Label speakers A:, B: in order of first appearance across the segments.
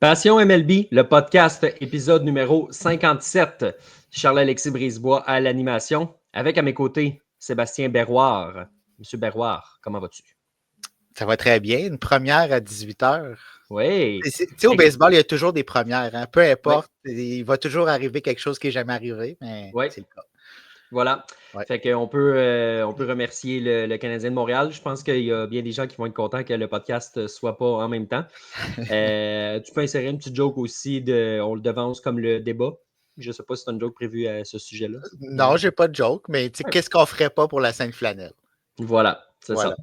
A: Passion MLB, le podcast, épisode numéro 57. Charles-Alexis Brisebois à l'animation. Avec à mes côtés, Sébastien Berroir. Monsieur Berroir, comment vas-tu?
B: Ça va très bien. Une première à 18h.
A: Oui.
B: Tu sais, au baseball, il y a toujours des premières. Hein? Peu importe, il va toujours arriver quelque chose qui n'est jamais arrivé, mais c'est le cas.
A: Voilà.
B: Ouais.
A: Fait qu'on peut, on peut remercier le Canadien de Montréal. Je pense qu'il y a bien des gens qui vont être contents que le podcast ne soit pas en même temps. Tu peux insérer une petite joke aussi on le devance comme le débat. Je ne sais pas si tu as une joke prévue à ce sujet-là.
B: Non, j'ai pas de joke, mais qu'est-ce qu'on ferait pas pour la Sainte Flanelle?
A: Voilà, c'est ça.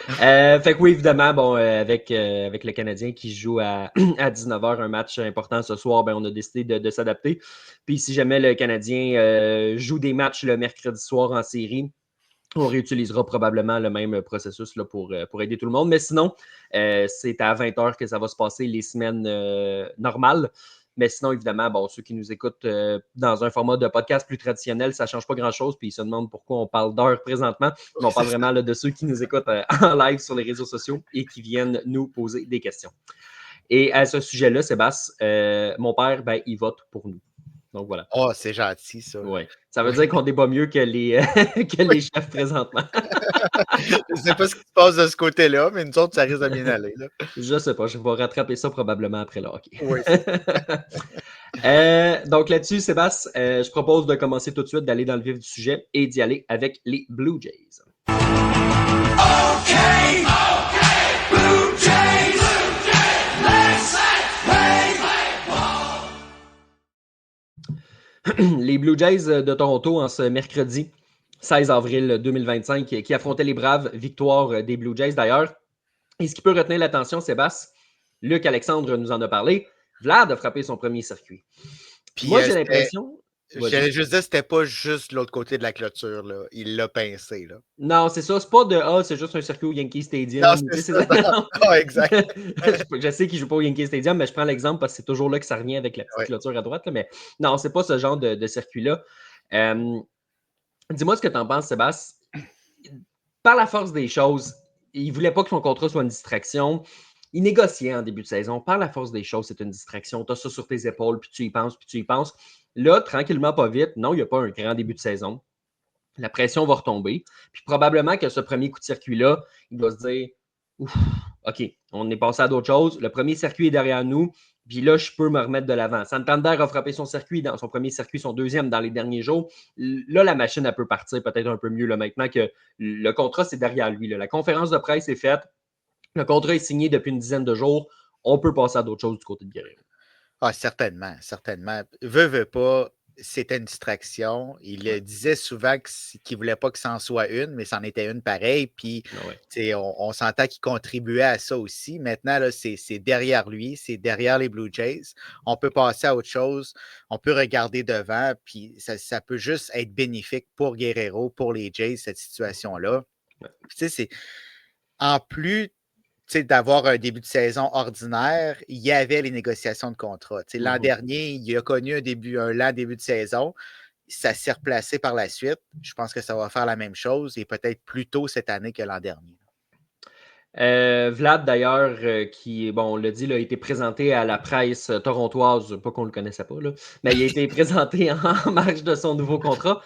A: Fait que oui, évidemment, bon, avec le Canadien qui joue à 19h un match important ce soir, ben, on a décidé de s'adapter. Puis si jamais le Canadien joue des matchs le mercredi soir en série, on réutilisera probablement le même processus là, pour aider tout le monde. Mais sinon, c'est à 20h que ça va se passer les semaines normales. Mais sinon, évidemment, bon, ceux qui nous écoutent dans un format de podcast plus traditionnel, ça ne change pas grand-chose. Puis ils se demandent pourquoi on parle d'heures présentement. Mais on parle vraiment là, de ceux qui nous écoutent en live sur les réseaux sociaux et qui viennent nous poser des questions. Et à ce sujet-là, Sébastien, mon père, ben, il vote pour nous. Donc voilà.
B: Oh, c'est gentil, ça.
A: Oui. Ça veut dire qu'on débat mieux que les, les chefs présentement.
B: Je ne sais pas ce qui se passe de ce côté-là, mais nous autres, ça risque de bien aller. Là.
A: Je ne sais pas. Je vais rattraper ça probablement après le hockey.
B: Oui.
A: Donc là-dessus, Sébastien, je propose de commencer tout de suite, d'aller dans le vif du sujet et d'y aller avec les Blue Jays. OK! Blue Jays! Let's play! Les Blue Jays de Toronto en ce mercredi 16 avril 2025 qui affrontaient les Braves, victoire des Blue Jays d'ailleurs. Et ce qui peut retenir l'attention, Sébastien, Luc Alexandre nous en a parlé, Vlad a frappé son premier circuit.
B: Puis,
A: moi, j'ai l'impression...
B: J'allais juste dire, c'était pas juste l'autre côté de la clôture. Là. Il l'a pincé. Là.
A: Non, c'est ça. C'est pas de c'est juste un circuit au Yankee Stadium.
B: Non, c'est ça. Non, exact.
A: Je sais qu'il ne joue pas au Yankee Stadium, mais je prends l'exemple parce que c'est toujours là que ça revient avec la petite clôture à droite. Là, mais non, c'est pas ce genre de circuit-là. Dis-moi ce que tu en penses, Sébastien. Par la force des choses, il ne voulait pas que son contrat soit une distraction. Il négociait en début de saison. Par la force des choses, c'est une distraction. Tu as ça sur tes épaules, puis tu y penses, puis tu y penses. Là, tranquillement, pas vite. Non, il n'y a pas un grand début de saison. La pression va retomber. Puis probablement que ce premier coup de circuit-là, il va se dire ouf, OK, on est passé à d'autres choses. Le premier circuit est derrière nous. Puis là, je peux me remettre de l'avant. Santander a frappé son circuit, dans son premier circuit, son deuxième dans les derniers jours. Là, la machine, elle peut partir peut-être un peu mieux là, maintenant que le contrat, c'est derrière lui. Là. La conférence de presse est faite. Le contrat est signé depuis une dizaine de jours. On peut passer à d'autres choses du côté de Guerrero.
B: Ah, certainement, certainement. Veut pas, c'était une distraction. Il disait souvent qu'il ne voulait pas que c'en soit une, mais c'en était une pareille. Puis, on s'entend qu'il contribuait à ça aussi. Maintenant, là, c'est derrière lui, c'est derrière les Blue Jays. On peut passer à autre chose. On peut regarder devant. Puis, ça peut juste être bénéfique pour Guerrero, pour les Jays, cette situation-là. C'est en plus d'avoir un début de saison ordinaire, il y avait les négociations de contrat. L'an dernier, il a connu un lent début de saison. Ça s'est replacé par la suite. Je pense que ça va faire la même chose et peut-être plus tôt cette année que l'an dernier.
A: Vlad, d'ailleurs, qui, bon, on l'a dit, là, a été présenté à la presse torontoise, pas qu'on le connaissait pas, là, mais il a été présenté en marge de son nouveau contrat.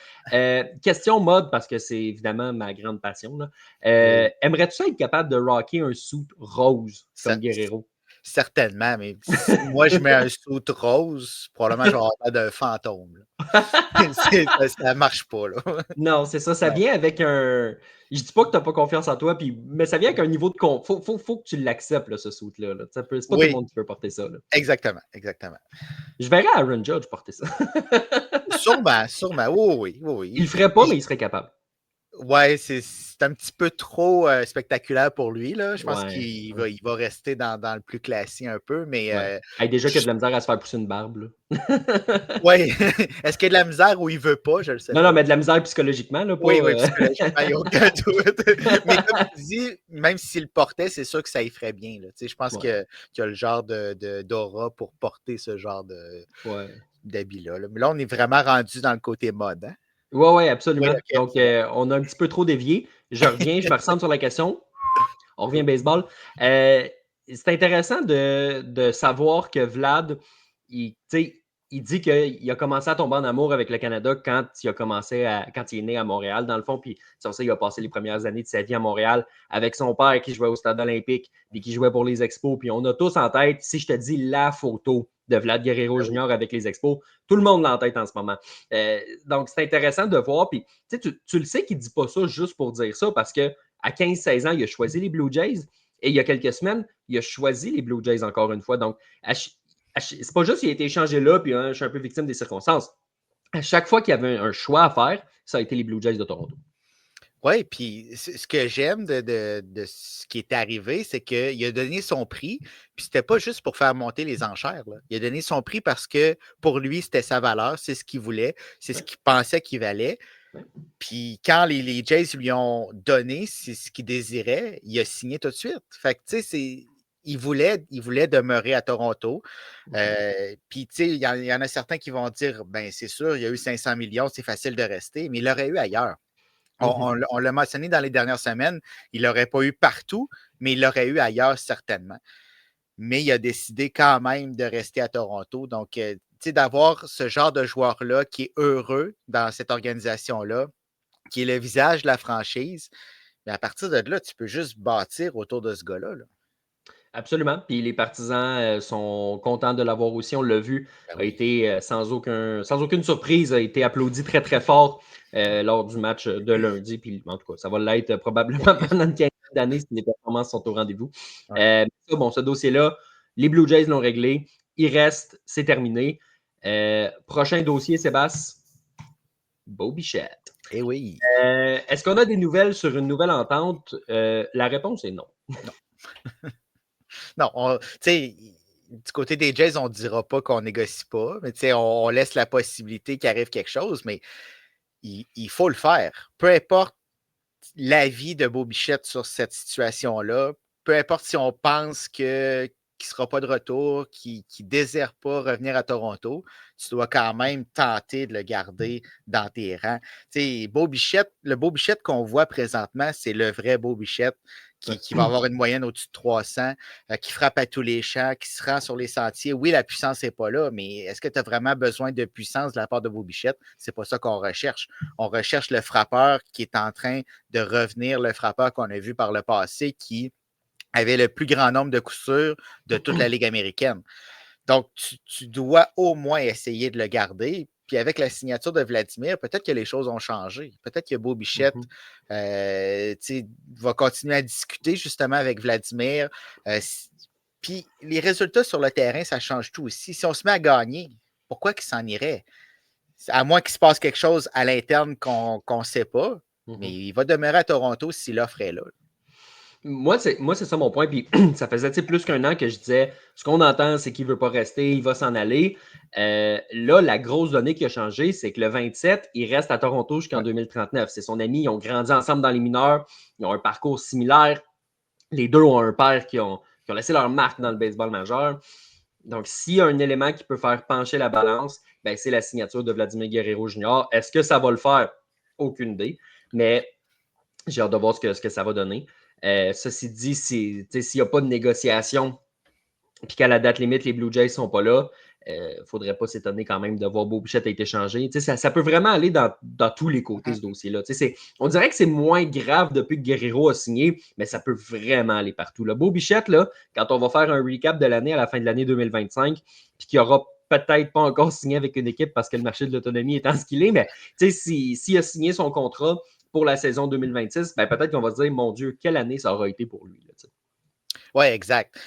A: Question mode, parce que c'est évidemment ma grande passion. Aimerais-tu être capable de rocker un suit rose comme Guerrero?
B: Certainement, mais si moi, je mets un suit rose, probablement, je vais avoir l'air d'un fantôme. Ça ne marche pas. Là.
A: Non, c'est ça. Ça vient avec un... Je dis pas que tu n'as pas confiance en toi, mais ça vient avec un niveau de... Faut que tu l'acceptes, ce suit-là. Là. C'est pas tout le monde qui peut porter ça. Là.
B: Exactement.
A: Je verrais Aaron Judge porter ça.
B: Sûrement. Oui.
A: Il le ferait pas, mais il serait capable.
B: Ouais, c'est un petit peu trop spectaculaire pour lui. Là. Je pense qu'il va rester dans le plus classique un peu. Mais
A: déjà qu'il y a de la misère à se faire pousser une barbe.
B: Oui. Est-ce qu'il y a de la misère ou il veut pas? Je le sais pas.
A: Non, mais de la misère psychologiquement. Là, pas,
B: oui, psychologiquement, il n'y a aucun doute. Mais comme tu dis, même s'il le portait, c'est sûr que ça y ferait bien. Là. Je pense qu'il y a le genre d'aura pour porter ce genre d'habit-là. Là. Mais là, on est vraiment rendu dans le côté mode. Hein?
A: Oui, absolument. Okay, donc, on a un petit peu trop dévié. Je reviens, je me ressens sur la question. On revient baseball. c'est intéressant de savoir que Vlad, il dit qu'il a commencé à tomber en amour avec le Canada quand il est né à Montréal, dans le fond. Puis sur ça, il a passé les premières années de sa vie à Montréal avec son père qui jouait au Stade olympique et qui jouait pour les Expos. Puis on a tous en tête, si je te dis la photo de Vlad Guerrero Jr. avec les Expos, tout le monde l'a en tête en ce moment. Donc, c'est intéressant de voir. Puis tu le sais qu'il ne dit pas ça juste pour dire ça parce qu'à 15-16 ans, il a choisi les Blue Jays. Et il y a quelques semaines, il a choisi les Blue Jays encore une fois. Donc, c'est pas juste qu'il a été échangé là, puis je suis un peu victime des circonstances. À chaque fois qu'il y avait un choix à faire, ça a été les Blue Jays de Toronto.
B: Oui, puis ce que j'aime de ce qui est arrivé, c'est qu'il a donné son prix, puis c'était pas juste pour faire monter les enchères. Là. Il a donné son prix parce que pour lui, c'était sa valeur, c'est ce qu'il voulait, c'est ce qu'il pensait qu'il valait. Puis quand les Jays lui ont donné c'est ce qu'il désirait, il a signé tout de suite. Fait que, tu sais, il voulait demeurer à Toronto. Puis, tu sais, il y en a certains qui vont dire, ben c'est sûr, il y a eu 500 millions, c'est facile de rester, mais il l'aurait eu ailleurs. On l'a mentionné dans les dernières semaines, il n'aurait pas eu partout, mais il l'aurait eu ailleurs certainement. Mais il a décidé quand même de rester à Toronto. Donc, tu sais, d'avoir ce genre de joueur-là qui est heureux dans cette organisation-là, qui est le visage de la franchise, mais à partir de là, tu peux juste bâtir autour de ce gars-là. Là.
A: Absolument. Puis les partisans sont contents de l'avoir aussi. On l'a vu, a été sans aucune surprise, a été applaudi très, très fort lors du match de lundi. Puis en tout cas, ça va l'être probablement pendant une quinzaine d'années si les performances sont au rendez-vous. Ouais. Ce dossier-là, les Blue Jays l'ont réglé. Il reste, c'est terminé. Prochain dossier, Sébastien, Bo Bichette.
B: Eh oui.
A: Est-ce qu'on a des nouvelles sur une nouvelle entente? La réponse est non.
B: Non. Non, tu sais, du côté des Jays, on ne dira pas qu'on négocie pas, mais tu sais, on laisse la possibilité qu'il arrive quelque chose, mais il faut le faire. Peu importe l'avis de Bo Bichette sur cette situation-là, peu importe si on pense qu'il ne sera pas de retour, qu'il ne désire pas revenir à Toronto, tu dois quand même tenter de le garder dans tes rangs. Tu sais, Bo Bichette, le Bo Bichette qu'on voit présentement, c'est le vrai Bo Bichette qui va avoir une moyenne au-dessus de 300, qui frappe à tous les champs, qui se rend sur les sentiers. Oui, la puissance n'est pas là, mais est-ce que tu as vraiment besoin de puissance de la part de Bo Bichette? C'est pas ça qu'on recherche. On recherche le frappeur qui est en train de revenir, le frappeur qu'on a vu par le passé, qui avait le plus grand nombre de coups sûrs de toute la Ligue américaine. Donc, tu dois au moins essayer de le garder. Puis avec la signature de Vladimir, peut-être que les choses ont changé. Peut-être que Bo Bichette va continuer à discuter justement avec Vladimir. Puis les résultats sur le terrain, ça change tout aussi. Si on se met à gagner, pourquoi qu'il s'en irait? À moins qu'il se passe quelque chose à l'interne qu'on ne sait pas, mais il va demeurer à Toronto si l'offre est là.
A: Moi, c'est ça mon point. Puis ça faisait plus qu'un an que je disais ce qu'on entend, c'est qu'il ne veut pas rester, il va s'en aller. Là, la grosse donnée qui a changé, c'est que le 27, il reste à Toronto jusqu'en 2039. C'est son ami, ils ont grandi ensemble dans les mineurs, ils ont un parcours similaire. Les deux ont un père qui ont laissé leur marque dans le baseball majeur. Donc, s'il y a un élément qui peut faire pencher la balance, ben, c'est la signature de Vladimir Guerrero Jr. Est-ce que ça va le faire? Aucune idée. Mais j'ai hâte de voir ce que ça va donner. Ceci dit, s'il n'y a pas de négociation puis qu'à la date limite, les Blue Jays ne sont pas là, il ne faudrait pas s'étonner quand même de voir Bo Bichette a été changé. Ça peut vraiment aller dans tous les côtés, ce dossier-là. On dirait que c'est moins grave depuis que Guerrero a signé, mais ça peut vraiment aller partout. Là. Bo Bichette, là, quand on va faire un recap de l'année à la fin de l'année 2025, puis qu'il aura peut-être pas encore signé avec une équipe parce que le marché de l'autonomie étant ce qu'il est, mais s'il a signé son contrat pour la saison 2026, ben peut-être qu'on va se dire, mon Dieu, quelle année ça aura été pour lui.
B: Oui, exact.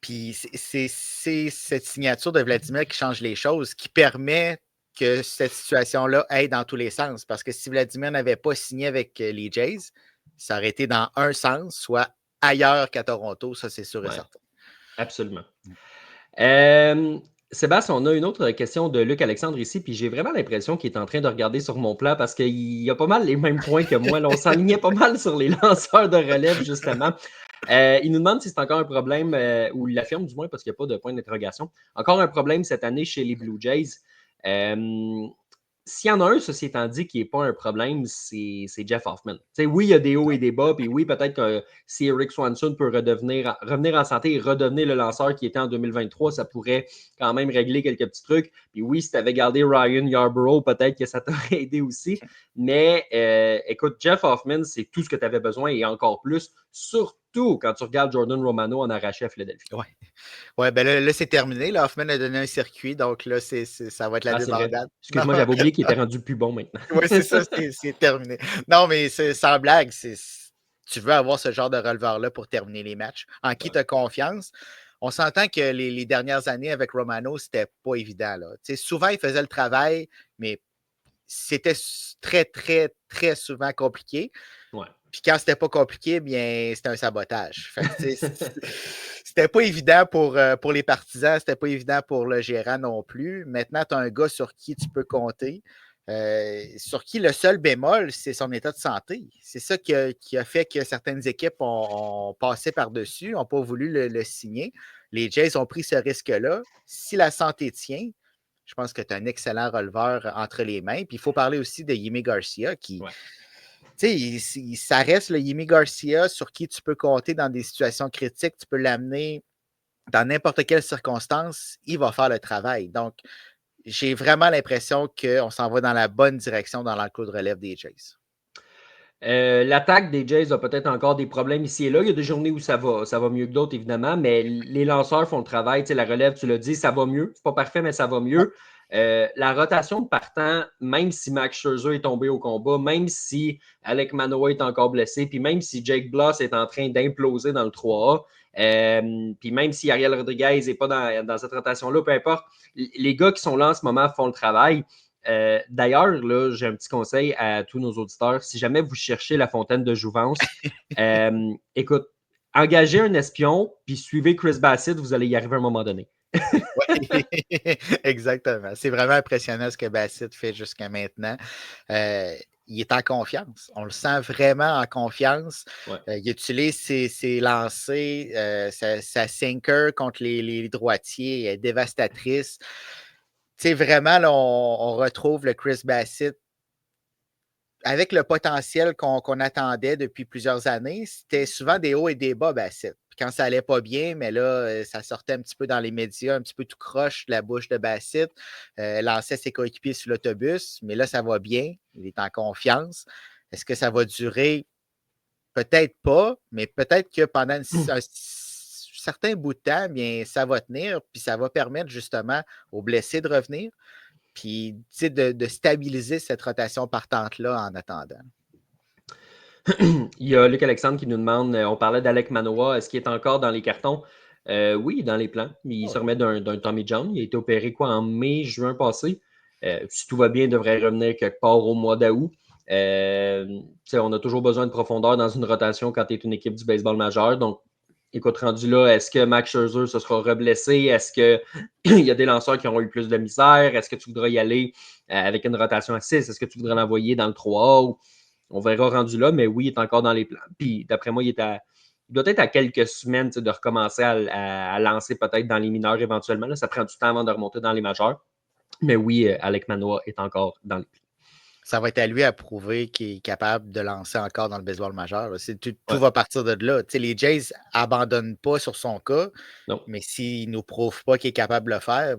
B: Puis c'est cette signature de Vladimir qui change les choses, qui permet que cette situation-là aille dans tous les sens. Parce que si Vladimir n'avait pas signé avec les Jays, ça aurait été dans un sens, soit ailleurs qu'à Toronto, ça c'est sûr et certain.
A: Absolument. Sébastien, on a une autre question de Luc Alexandre ici, puis j'ai vraiment l'impression qu'il est en train de regarder sur mon plan parce qu'il a pas mal les mêmes points que moi. Là, on s'enlignait pas mal sur les lanceurs de relève, justement. Il nous demande si c'est encore un problème, ou il l'affirme du moins parce qu'il n'y a pas de point d'interrogation. Encore un problème cette année chez les Blue Jays. s'il y en a un, ceci étant dit, qui n'est pas un problème, c'est Jeff Hoffman. T'sais, oui, il y a des hauts et des bas, puis oui, peut-être que si Erik Swanson peut revenir en santé et redevenir le lanceur qui était en 2023, ça pourrait quand même régler quelques petits trucs. Puis oui, si tu avais gardé Ryan Yarbrough, peut-être que ça t'aurait aidé aussi. Mais écoute, Jeff Hoffman, c'est tout ce que tu avais besoin et encore plus, surtout quand tu regardes Jordan Romano en arraché à Philadelphie.
B: Ouais, ben là c'est terminé. Là, Hoffman a donné un circuit, donc là, ça va être la débandade.
A: Excuse-moi, j'avais oublié qu'il était rendu plus bon maintenant.
B: Oui, c'est ça, c'est terminé. Non, mais sans blague, tu veux avoir ce genre de releveur-là pour terminer les matchs, en qui tu as confiance. On s'entend que les dernières années avec Romano, c'était pas évident. Là. Souvent, il faisait le travail, mais c'était très, très, très souvent compliqué.
A: Ouais.
B: Puis quand c'était pas compliqué, bien, c'était un sabotage. C'était pas évident pour les partisans, c'était pas évident pour le gérant non plus. Maintenant, tu as un gars sur qui tu peux compter, sur qui le seul bémol, c'est son état de santé. C'est ça qui a fait que certaines équipes ont passé par-dessus, n'ont pas voulu le signer. Les Jays ont pris ce risque-là. Si la santé tient, je pense que tu as un excellent releveur entre les mains. Puis il faut parler aussi de Yimi Garcia qui. Ouais. Tu sais, ça reste le Yimi Garcia sur qui tu peux compter dans des situations critiques. Tu peux l'amener dans n'importe quelle circonstance. Il va faire le travail. Donc, j'ai vraiment l'impression qu'on s'en va dans la bonne direction dans l'enclos de relève des Jays.
A: L'attaque des Jays a peut-être encore des problèmes ici et là. Il y a des journées où ça va mieux que d'autres, évidemment, mais les lanceurs font le travail. Tu sais, la relève, tu l'as dit, ça va mieux. C'est pas parfait, mais ça va mieux. La rotation de partant, même si Max Scherzer est tombé au combat, même si Alek Manoah est encore blessé, puis même si Jake Bloss est en train d'imploser dans le 3A, puis même si Ariel Rodriguez n'est pas dans cette rotation-là, peu importe, les gars qui sont là en ce moment font le travail. D'ailleurs, là, j'ai un petit conseil à tous nos auditeurs. Si jamais vous cherchez la fontaine de jouvence, écoute, engagez un espion, puis suivez Chris Bassitt, vous allez y arriver à un moment donné.
B: Oui, exactement. C'est vraiment impressionnant ce que Bassitt fait jusqu'à maintenant. Il est en confiance. On le sent vraiment en confiance. Ouais. Il utilise ses lancers, sa sinker contre les droitiers est dévastatrice. Tu sais, vraiment, là, on retrouve le Chris Bassitt avec le potentiel qu'on attendait depuis plusieurs années. C'était souvent des hauts et des bas, Bassitt. Quand ça allait pas bien, mais là, ça sortait un petit peu dans les médias, un petit peu tout croche de la bouche de Bassitt, lançait ses coéquipiers sur l'autobus, mais là, ça va bien, il est en confiance. Est-ce que ça va durer? Peut-être pas, mais peut-être que pendant un certain bout de temps, bien, ça va tenir, puis ça va permettre justement aux blessés de revenir, puis de stabiliser cette rotation partante-là en attendant.
A: Il y a Luc Alexandre qui nous demande, on parlait d'Alek Manoah, est-ce qu'il est encore dans les cartons? Oui, dans les plans. Il se remet d'un Tommy John. Il a été opéré en mai, juin passé. Si tout va bien, il devrait revenir quelque part au mois d'août. On a toujours besoin de profondeur dans une rotation quand tu es une équipe du baseball majeur. Donc, écoute, rendu là, est-ce que Max Scherzer se sera reblessé? Est-ce qu'il y a des lanceurs qui auront eu plus de misère? Est-ce que tu voudrais y aller avec une rotation à 6? Est-ce que tu voudrais l'envoyer dans le 3A? On verra rendu là, mais oui, il est encore dans les plans. Puis, d'après moi, il doit être à quelques semaines de recommencer à lancer peut-être dans les mineurs éventuellement. Là, ça prend du temps avant de remonter dans les majeurs. Mais oui, Alek Manoah est encore dans les plans.
B: Ça va être à lui à prouver qu'il est capable de lancer encore dans le baseball majeur. Tout va partir de là. Les Jays n'abandonnent pas sur son cas, non. Mais s'il ne nous prouve pas qu'il est capable de le faire,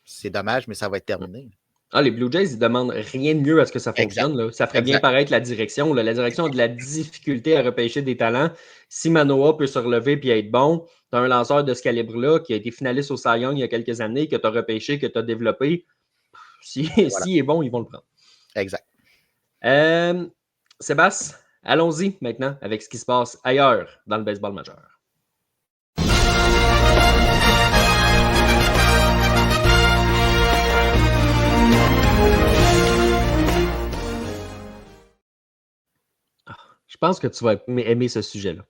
B: c'est dommage, mais ça va être terminé.
A: Les Blue Jays, ils ne demandent rien de mieux à ce que ça fonctionne. Là. Ça ferait bien paraître la direction. Là. La direction a de la difficulté à repêcher des talents. Si Manoah peut se relever et être bon, tu as un lanceur de ce calibre-là qui a été finaliste au Cy Young il y a quelques années, que tu as repêché, que tu as développé. S'il est bon, ils vont le prendre.
B: Exact.
A: Sébastien, allons-y maintenant avec ce qui se passe ailleurs dans le baseball majeur. Je pense que tu vas aimer ce sujet-là.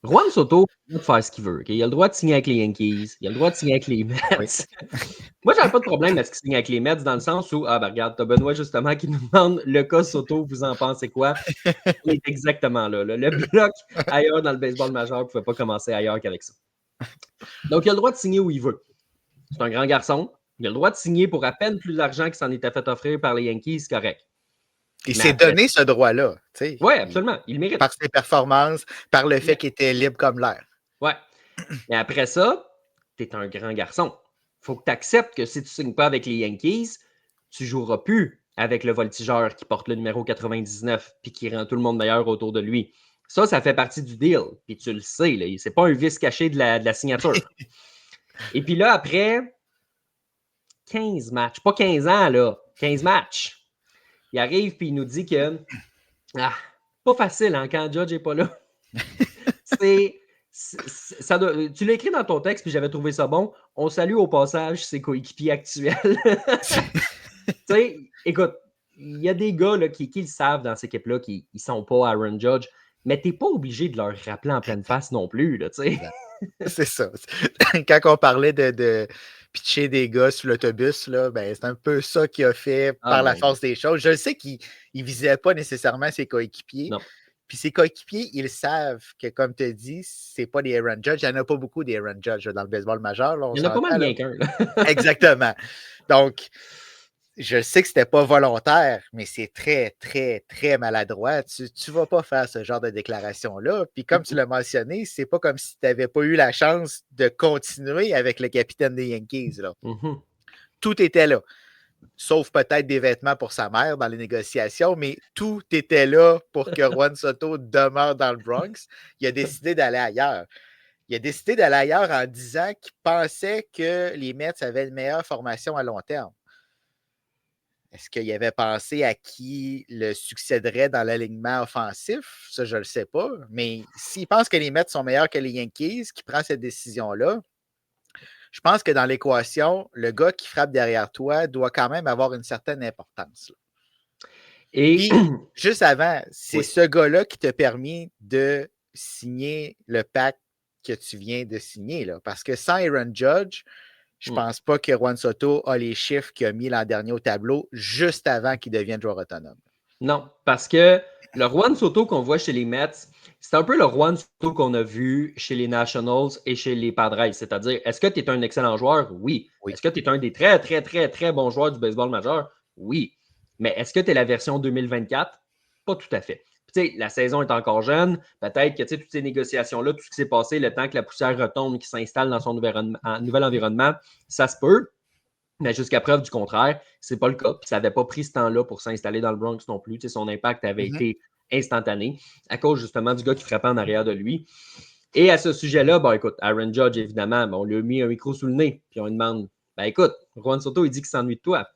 A: Juan Soto peut faire ce qu'il veut. Okay? Il a le droit de signer avec les Yankees. Il a le droit de signer avec les Mets. Oui. Moi, j'avais pas de problème à ce qu'il signe avec les Mets dans le sens où, regarde, t'as Benoît justement qui nous demande le cas Soto, vous en pensez quoi? Il est exactement là. Le bloc ailleurs dans le baseball majeur ne pouvait pas commencer ailleurs qu'avec ça. Donc, il a le droit de signer où il veut. C'est un grand garçon. Il a le droit de signer pour à peine plus d'argent qu'il s'en était fait offrir par les Yankees, c'est correct.
B: Il s'est donné ce droit-là.
A: Oui, absolument. Il le mérite.
B: Par ses performances, par le fait qu'il était libre comme l'air.
A: Oui. Mais après ça, tu es un grand garçon. Il faut que tu acceptes que si tu ne signes pas avec les Yankees, tu ne joueras plus avec le voltigeur qui porte le numéro 99 puis qui rend tout le monde meilleur autour de lui. Ça fait partie du deal. Puis tu le sais, ce n'est pas un vice caché de la signature. Et puis là, après 15 matchs, pas 15 ans, là, 15 matchs, il arrive puis il nous dit que pas facile quand Judge n'est pas là. Tu l'as écrit dans ton texte, puis j'avais trouvé ça bon. On salue au passage ses coéquipiers actuels. Écoute, il y a des gars là, qui le savent dans cette équipe-là, qui ne sont pas Aaron Judge, mais tu n'es pas obligé de leur rappeler en pleine face non plus. Là,
B: c'est ça. Quand on parlait de pitcher des gars sur l'autobus, là, ben, c'est un peu ça qu'il a fait par la force des choses. Je sais qu'il ne visait pas nécessairement ses coéquipiers.
A: Non.
B: Puis ses coéquipiers, ils savent que, comme tu as dit, c'est pas des Aaron Judge. Il n'y en a pas beaucoup des Aaron Judge dans le baseball majeur. Là,
A: il y en a pas mal bien qu'un.
B: Exactement. Donc, je sais que c'était pas volontaire, mais c'est très, très, très maladroit. Tu vas pas faire ce genre de déclaration-là. Puis comme tu l'as mentionné, c'est pas comme si tu n'avais pas eu la chance de continuer avec le capitaine des Yankees. Là. Tout était là. Sauf peut-être des vêtements pour sa mère dans les négociations, mais tout était là pour que Juan Soto demeure dans le Bronx. Il a décidé d'aller ailleurs. Il a décidé d'aller ailleurs en disant qu'il pensait que les Mets avaient une meilleure formation à long terme. Est-ce qu'il avait pensé à qui le succéderait dans l'alignement offensif? Ça, je ne le sais pas. Mais s'il pense que les Mets sont meilleurs que les Yankees, qui prend cette décision-là, je pense que dans l'équation, le gars qui frappe derrière toi doit quand même avoir une certaine importance. Là. Et puis, juste avant, c'est ce gars-là qui t'a permis de signer le pacte que tu viens de signer. Là. Parce que sans Aaron Judge, je ne pense pas que Juan Soto a les chiffres qu'il a mis l'an dernier au tableau juste avant qu'il devienne joueur autonome.
A: Non, parce que le Juan Soto qu'on voit chez les Mets, c'est un peu le Juan Soto qu'on a vu chez les Nationals et chez les Padres. C'est-à-dire, est-ce que tu es un excellent joueur? Oui. Est-ce que tu es un des très, très, très, très bons joueurs du baseball majeur? Oui. Mais est-ce que tu es la version 2024? Pas tout à fait. Puis, la saison est encore jeune. Peut-être que toutes ces négociations-là, tout ce qui s'est passé, le temps que la poussière retombe, qu'il s'installe dans son nouvel environnement, ça se peut. Mais jusqu'à preuve du contraire, c'est pas le cas. Puis ça n'avait pas pris ce temps-là pour s'installer dans le Bronx non plus. Son impact avait été instantané à cause justement du gars qui frappait en arrière de lui. Et à ce sujet-là, écoute, Aaron Judge, évidemment, on lui a mis un micro sous le nez. Puis on lui demande, écoute, Juan Soto, il dit qu'il s'ennuie de toi.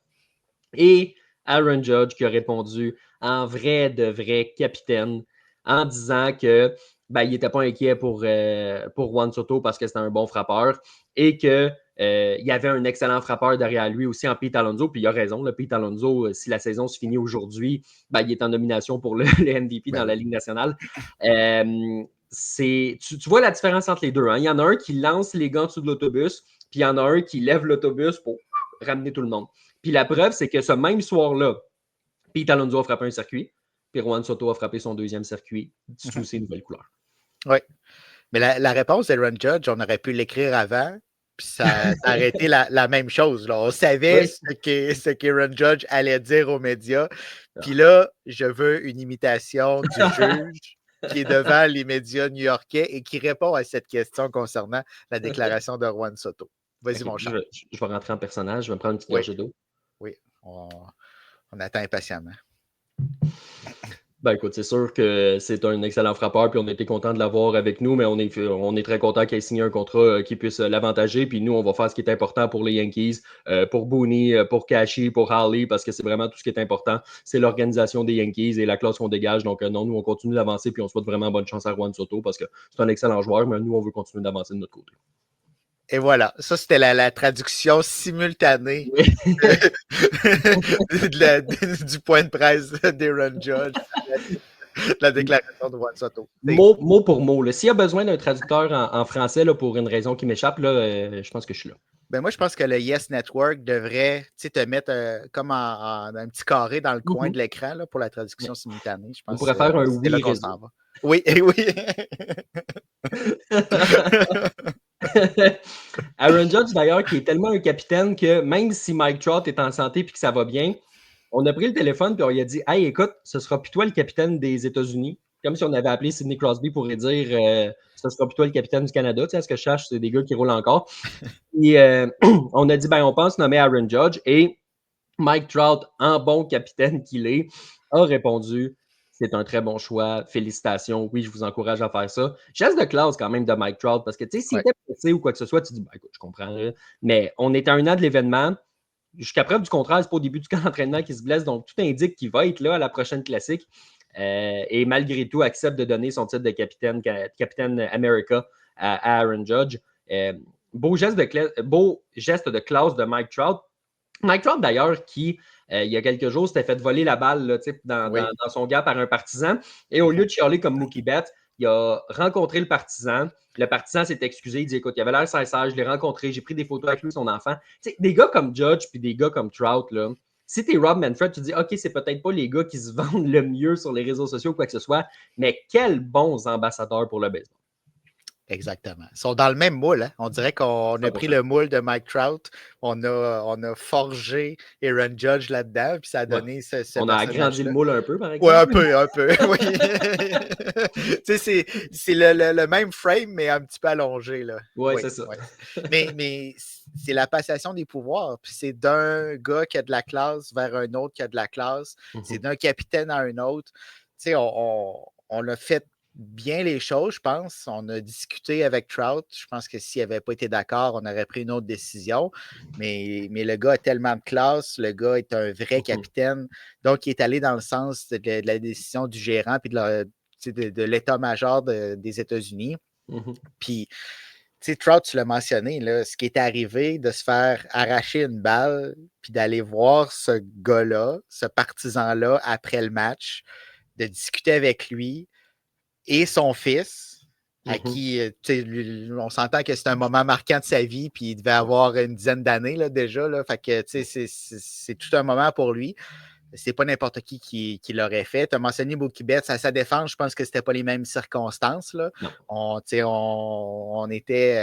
A: Et Aaron Judge qui a répondu en vrai de vrai capitaine en disant que il n'était pas inquiet pour Juan Soto parce que c'était un bon frappeur et que il y avait un excellent frappeur derrière lui aussi en Pete Alonso, puis il a raison, le Pete Alonso, si la saison se finit aujourd'hui, il est en nomination pour le MVP dans la Ligue nationale. Tu vois la différence entre les deux. Hein? Il y en a un qui lance les gants dessous de l'autobus, puis il y en a un qui lève l'autobus pour ramener tout le monde. Puis la preuve, c'est que ce même soir-là, Pete Alonso a frappé un circuit, puis Juan Soto a frappé son deuxième circuit sous ses nouvelles couleurs.
B: Oui. Mais la réponse d'Aaron Judge, on aurait pu l'écrire avant, puis ça aurait été la même chose. Là. On savait ce qu'Aaron Judge allait dire aux médias. Puis là, je veux une imitation du juge qui est devant les médias new-yorkais et qui répond à cette question concernant la déclaration de Juan Soto. Vas-y, mon cher.
A: Je vais rentrer en personnage, je vais me prendre une petite gorgée d'eau.
B: Oui, on attend impatiemment.
A: Écoute, c'est sûr que c'est un excellent frappeur, puis on a été content de l'avoir avec nous, mais on est très content qu'il ait signé un contrat qui puisse l'avantager, puis nous, on va faire ce qui est important pour les Yankees, pour Booney, pour Cashy, pour Harley, parce que c'est vraiment tout ce qui est important. C'est l'organisation des Yankees et la classe qu'on dégage. Donc non, nous, on continue d'avancer, puis on souhaite vraiment bonne chance à Juan Soto, parce que c'est un excellent joueur, mais nous, on veut continuer d'avancer de notre côté.
B: Et voilà, ça c'était la traduction simultanée du point de presse d'Aaron Judge, la déclaration de Juan Soto.
A: Mot pour mot. S'il y a besoin d'un traducteur en français là, pour une raison qui m'échappe, je pense que je suis là.
B: Moi, je pense que le Yes Network devrait te mettre comme un petit carré dans le coin de l'écran là, pour la traduction simultanée. Je pense
A: on pourrait faire un oui
B: réseau. Oui, oui.
A: Aaron Judge, d'ailleurs, qui est tellement un capitaine que même si Mike Trout est en santé et que ça va bien, on a pris le téléphone et on lui a dit « Hey, écoute, ce sera plus toi le capitaine des États-Unis. » Comme si on avait appelé Sidney Crosby pour lui dire ce sera plus toi le capitaine du Canada. Tu sais, à ce que je sache, c'est des gars qui roulent encore. Et on a dit « On pense nommer Aaron Judge. » Et Mike Trout, en bon capitaine qu'il est, a répondu « C'est un très bon choix. Félicitations. Oui, je vous encourage à faire ça. » Geste de classe quand même de Mike Trout parce que, tu sais, s'il était pressé ou quoi que ce soit, tu dis « Écoute, je comprends. » Mais on est à un an de l'événement. Jusqu'à preuve du contraire, c'est pas au début du camp d'entraînement qu'il se blesse. Donc, tout indique qu'il va être là à la prochaine classique. Et malgré tout, accepte de donner son titre de capitaine America à Aaron Judge. Beau geste de classe de Mike Trout. Mike Trout, d'ailleurs, qui, il y a quelques jours, s'était fait voler la balle là, dans son gars par un partisan. Et au lieu de chialer comme Mookie Betts, il a rencontré le partisan. Le partisan s'est excusé. Il dit « Écoute, il avait l'air sage, je l'ai rencontré, j'ai pris des photos avec lui, son enfant. » Tu sais, des gars comme Judge puis des gars comme Trout, là, si t'es Rob Manfred, tu dis « OK, c'est peut-être pas les gars qui se vendent le mieux sur les réseaux sociaux ou quoi que ce soit, mais quels bons ambassadeurs pour le baseball. »
B: Exactement. Ils sont dans le même moule. Hein? On dirait qu'on a pris le moule de Mike Trout, on a forgé Aaron Judge là-dedans, puis ça a donné ce
A: On a agrandi le moule un peu, par exemple.
B: Oui, un peu. Oui. Tu sais, c'est le même frame, mais un petit peu allongé.
A: Oui, c'est ça.
B: Ouais. Mais c'est la passation des pouvoirs. Puis c'est d'un gars qui a de la classe vers un autre qui a de la classe. C'est d'un capitaine à un autre. Tu sais, on a fait bien les choses, je pense. On a discuté avec Trout. Je pense que s'il n'avait pas été d'accord, on aurait pris une autre décision. Mais le gars a tellement de classe. Le gars est un vrai capitaine. Donc, il est allé dans le sens de la décision du gérant et de l'état-major des États-Unis. Puis, tu sais, Trout, tu l'as mentionné, là, ce qui est arrivé de se faire arracher une balle puis d'aller voir ce gars-là, ce partisan-là, après le match, de discuter avec lui et son fils, à qui on s'entend que c'est un moment marquant de sa vie, puis il devait avoir une dizaine d'années là, déjà. Là, fait que c'est tout un moment pour lui. C'est pas n'importe qui l'aurait fait. Tu as mentionné Mookie Betts à sa défense, je pense que c'était pas les mêmes circonstances. Là. On était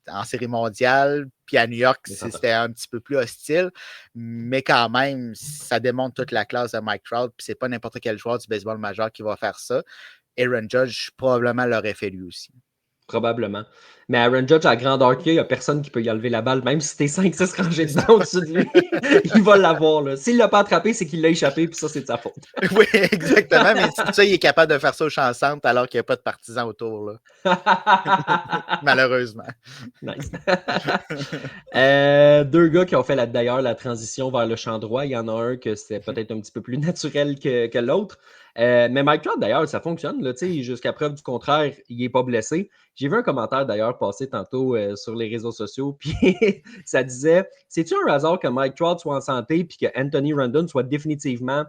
B: en série mondiale, puis à New York, c'était un petit peu plus hostile, mais quand même, ça démontre toute la classe de Mike Trout, puis c'est pas n'importe quel joueur du baseball majeur qui va faire ça. Aaron Judge probablement l'aurait fait lui aussi.
A: Probablement. Mais Aaron Judge, à grandeur qu'il y a, il n'y a personne qui peut y enlever la balle, même si t'es 5-6 rangées dedans au-dessus de lui. Il va l'avoir. S'il ne l'a pas attrapé, c'est qu'il l'a échappé, puis ça, c'est de sa faute.
B: Oui, exactement. Mais ça, il est capable de faire ça au champ centre alors qu'il n'y a pas de partisans autour. Là. Malheureusement.
A: Nice. Deux gars qui ont fait d'ailleurs la transition vers le champ droit. Il y en a un que c'est peut-être un petit peu plus naturel que l'autre. Mais Mike Trout, d'ailleurs, ça fonctionne. Jusqu'à preuve du contraire, il n'est pas blessé. J'ai vu un commentaire d'ailleurs passer tantôt sur les réseaux sociaux, puis ça disait « C'est-tu un hasard que Mike Trout soit en santé puis que Anthony Rendon soit définitivement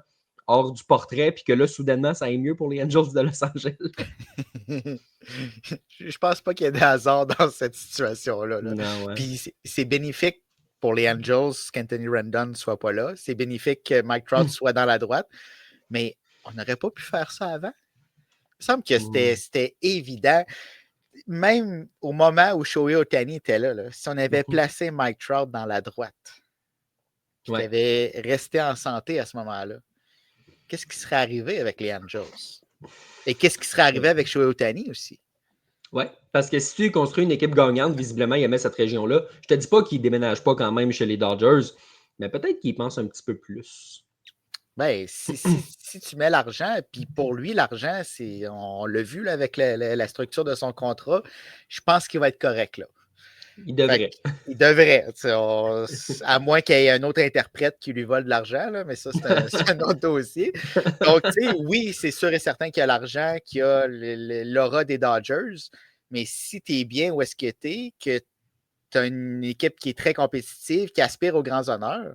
A: hors du portrait puis que là, soudainement, ça aille mieux pour les Angels de Los Angeles? »
B: Je pense pas qu'il y ait de hasard dans cette situation-là. Là.
A: Non, ouais.
B: Puis c'est bénéfique pour les Angels qu'Anthony Rendon ne soit pas là. C'est bénéfique que Mike Trout soit dans la droite. Mais on n'aurait pas pu faire ça avant. Il me semble que c'était évident. Même au moment où Shohei Ohtani était là, si on avait placé Mike Trout dans la droite, qui avait resté en santé à ce moment-là, qu'est-ce qui serait arrivé avec les Angels? Et qu'est-ce qui serait arrivé avec Shohei Ohtani aussi?
A: Oui, parce que si tu construis une équipe gagnante, visiblement, il aimait cette région-là. Je te dis pas qu'il ne déménage pas quand même chez les Dodgers, mais peut-être qu'il pense un petit peu plus.
B: Ben, si tu mets l'argent, puis pour lui, l'argent, on l'a vu là, avec la structure de son contrat, je pense qu'il va être correct là.
A: Il devrait.
B: Il devrait. À moins qu'il y ait un autre interprète qui lui vole de l'argent, là, mais ça, c'est un autre dossier. Donc, oui, c'est sûr et certain qu'il y a l'argent, qu'il y a l'aura des Dodgers, mais si tu es bien où est-ce que tu es, que tu as une équipe qui est très compétitive, qui aspire aux grands honneurs,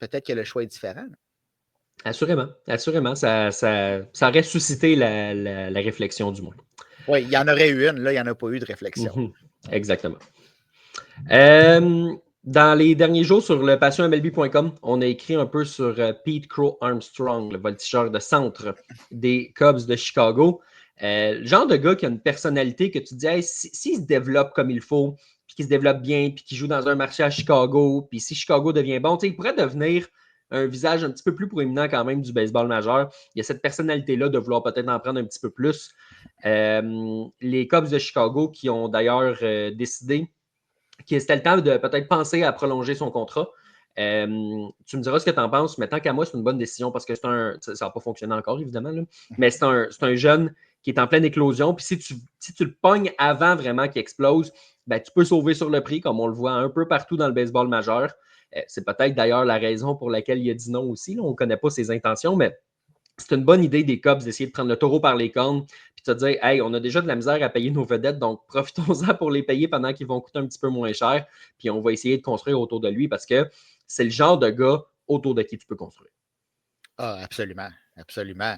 B: peut-être que le choix est différent.
A: Assurément. Ça aurait suscité la réflexion, du moins.
B: Oui, il y en aurait eu une, là, il n'y en a pas eu de réflexion.
A: Exactement. Dans les derniers jours, sur le passionmlb.com, on a écrit un peu sur Pete Crow Armstrong, le voltigeur de centre des Cubs de Chicago. Le genre de gars qui a une personnalité que tu te dis, hey, s'il se développe comme il faut, puis qu'il se développe bien, puis qu'il joue dans un marché à Chicago, puis si Chicago devient bon, il pourrait devenir un visage un petit peu plus proéminent quand même du baseball majeur. Il y a cette personnalité-là de vouloir peut-être en prendre un petit peu plus. Les Cubs de Chicago qui ont d'ailleurs décidé que c'était le temps de peut-être penser à prolonger son contrat. Tu me diras ce que tu en penses, mais tant qu'à moi, c'est une bonne décision parce que ça n'a pas fonctionné encore, évidemment, là. Mais c'est un jeune qui est en pleine éclosion. Puis si tu le pognes avant vraiment qu'il explose, ben, tu peux sauver sur le prix, comme on le voit un peu partout dans le baseball majeur. C'est peut-être d'ailleurs la raison pour laquelle il a dit non aussi. Là. On ne connaît pas ses intentions, mais c'est une bonne idée des Cubs d'essayer de prendre le taureau par les cornes puis de se dire, hey, on a déjà de la misère à payer nos vedettes, donc profitons-en pour les payer pendant qu'ils vont coûter un petit peu moins cher, puis on va essayer de construire autour de lui parce que c'est le genre de gars autour de qui tu peux construire.
B: Ah, absolument, absolument.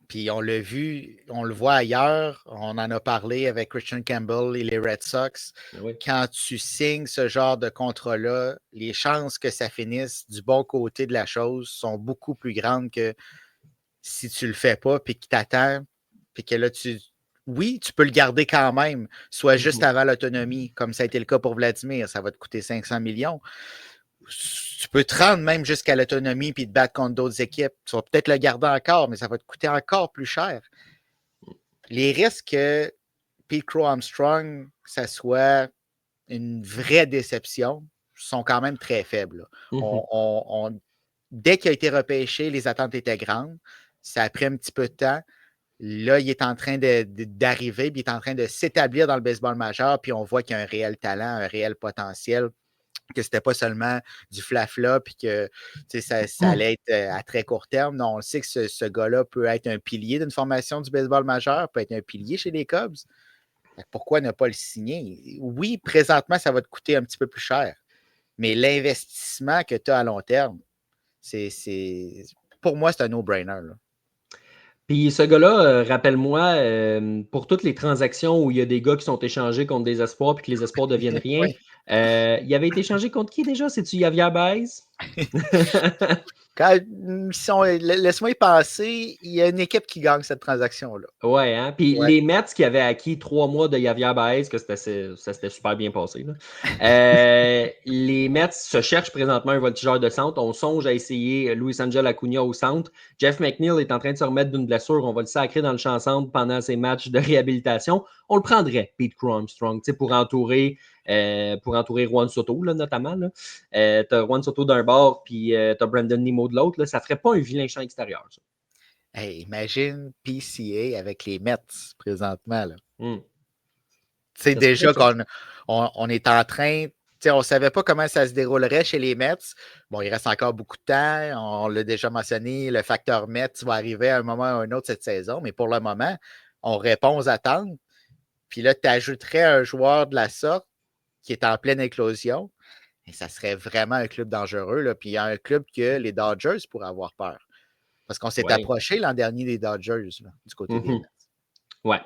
B: Puis on l'a vu, on le voit ailleurs, on en a parlé avec Christian Campbell et les Red Sox.
A: Oui.
B: Quand tu signes ce genre de contrat-là, les chances que ça finisse du bon côté de la chose sont beaucoup plus grandes que si tu le fais pas, puis que tu attends, puis que là, oui, tu peux le garder quand même, soit juste avant l'autonomie, comme ça a été le cas pour Vladimir, ça va te coûter 500 millions. Tu peux te rendre même jusqu'à l'autonomie puis te battre contre d'autres équipes. Tu vas peut-être le garder encore, mais ça va te coûter encore plus cher. Les risques que Pete Crow Armstrong, ça soit une vraie déception, sont quand même très faibles. Dès qu'il a été repêché, les attentes étaient grandes. Ça a pris un petit peu de temps. Là, il est en train d'arriver, puis il est en train de s'établir dans le baseball majeur, puis on voit qu'il y a un réel talent, un réel potentiel, que c'était pas seulement du flafla, puis que ça allait être à très court terme. Non, on sait que ce gars-là peut être un pilier d'une formation du baseball majeur, peut être un pilier chez les Cubs. Pourquoi ne pas le signer? Oui, présentement, ça va te coûter un petit peu plus cher, mais l'investissement que tu as à long terme, pour moi, c'est un no-brainer. Là.
A: Puis ce gars-là, rappelle-moi, pour toutes les transactions où il y a des gars qui sont échangés contre des espoirs puis que les espoirs deviennent rien,
B: Oui.
A: Il avait été échangé contre qui déjà? C'est-tu Javier Baez?
B: Laisse-moi y passer, il y a une équipe qui gagne cette transaction-là.
A: Ouais, hein? Puis les Mets qui avaient acquis 3 mois de Javier Baez, que ça s'était super bien passé. Là. Les Mets se cherchent présentement un voltigeur de centre. On songe à essayer Luis Angel Acuna au centre. Jeff McNeil est en train de se remettre d'une blessure. On va le sacrer dans le champ centre pendant ses matchs de réhabilitation. On le prendrait, Pete Crow Armstrong, pour entourer Juan Soto, là, notamment. Tu as Juan Soto d'un bord, puis tu as Brandon Nimmo de l'autre. Ça ne ferait pas un vilain champ extérieur, ça.
B: Hey, imagine PCA avec les Mets présentement. Là.
A: Tu
B: sais, déjà qu'on est en train, on ne savait pas comment ça se déroulerait chez les Mets. Bon, il reste encore beaucoup de temps. On l'a déjà mentionné, le facteur Mets va arriver à un moment ou à un autre cette saison, mais pour le moment, on répond aux attentes. Puis là, tu ajouterais un joueur de la sorte qui est en pleine éclosion. Et ça serait vraiment un club dangereux. Là. Puis il y a un club que les Dodgers pourraient avoir peur. Parce qu'on s'est approché l'an dernier des Dodgers là, du côté des Mets.
A: Ouais.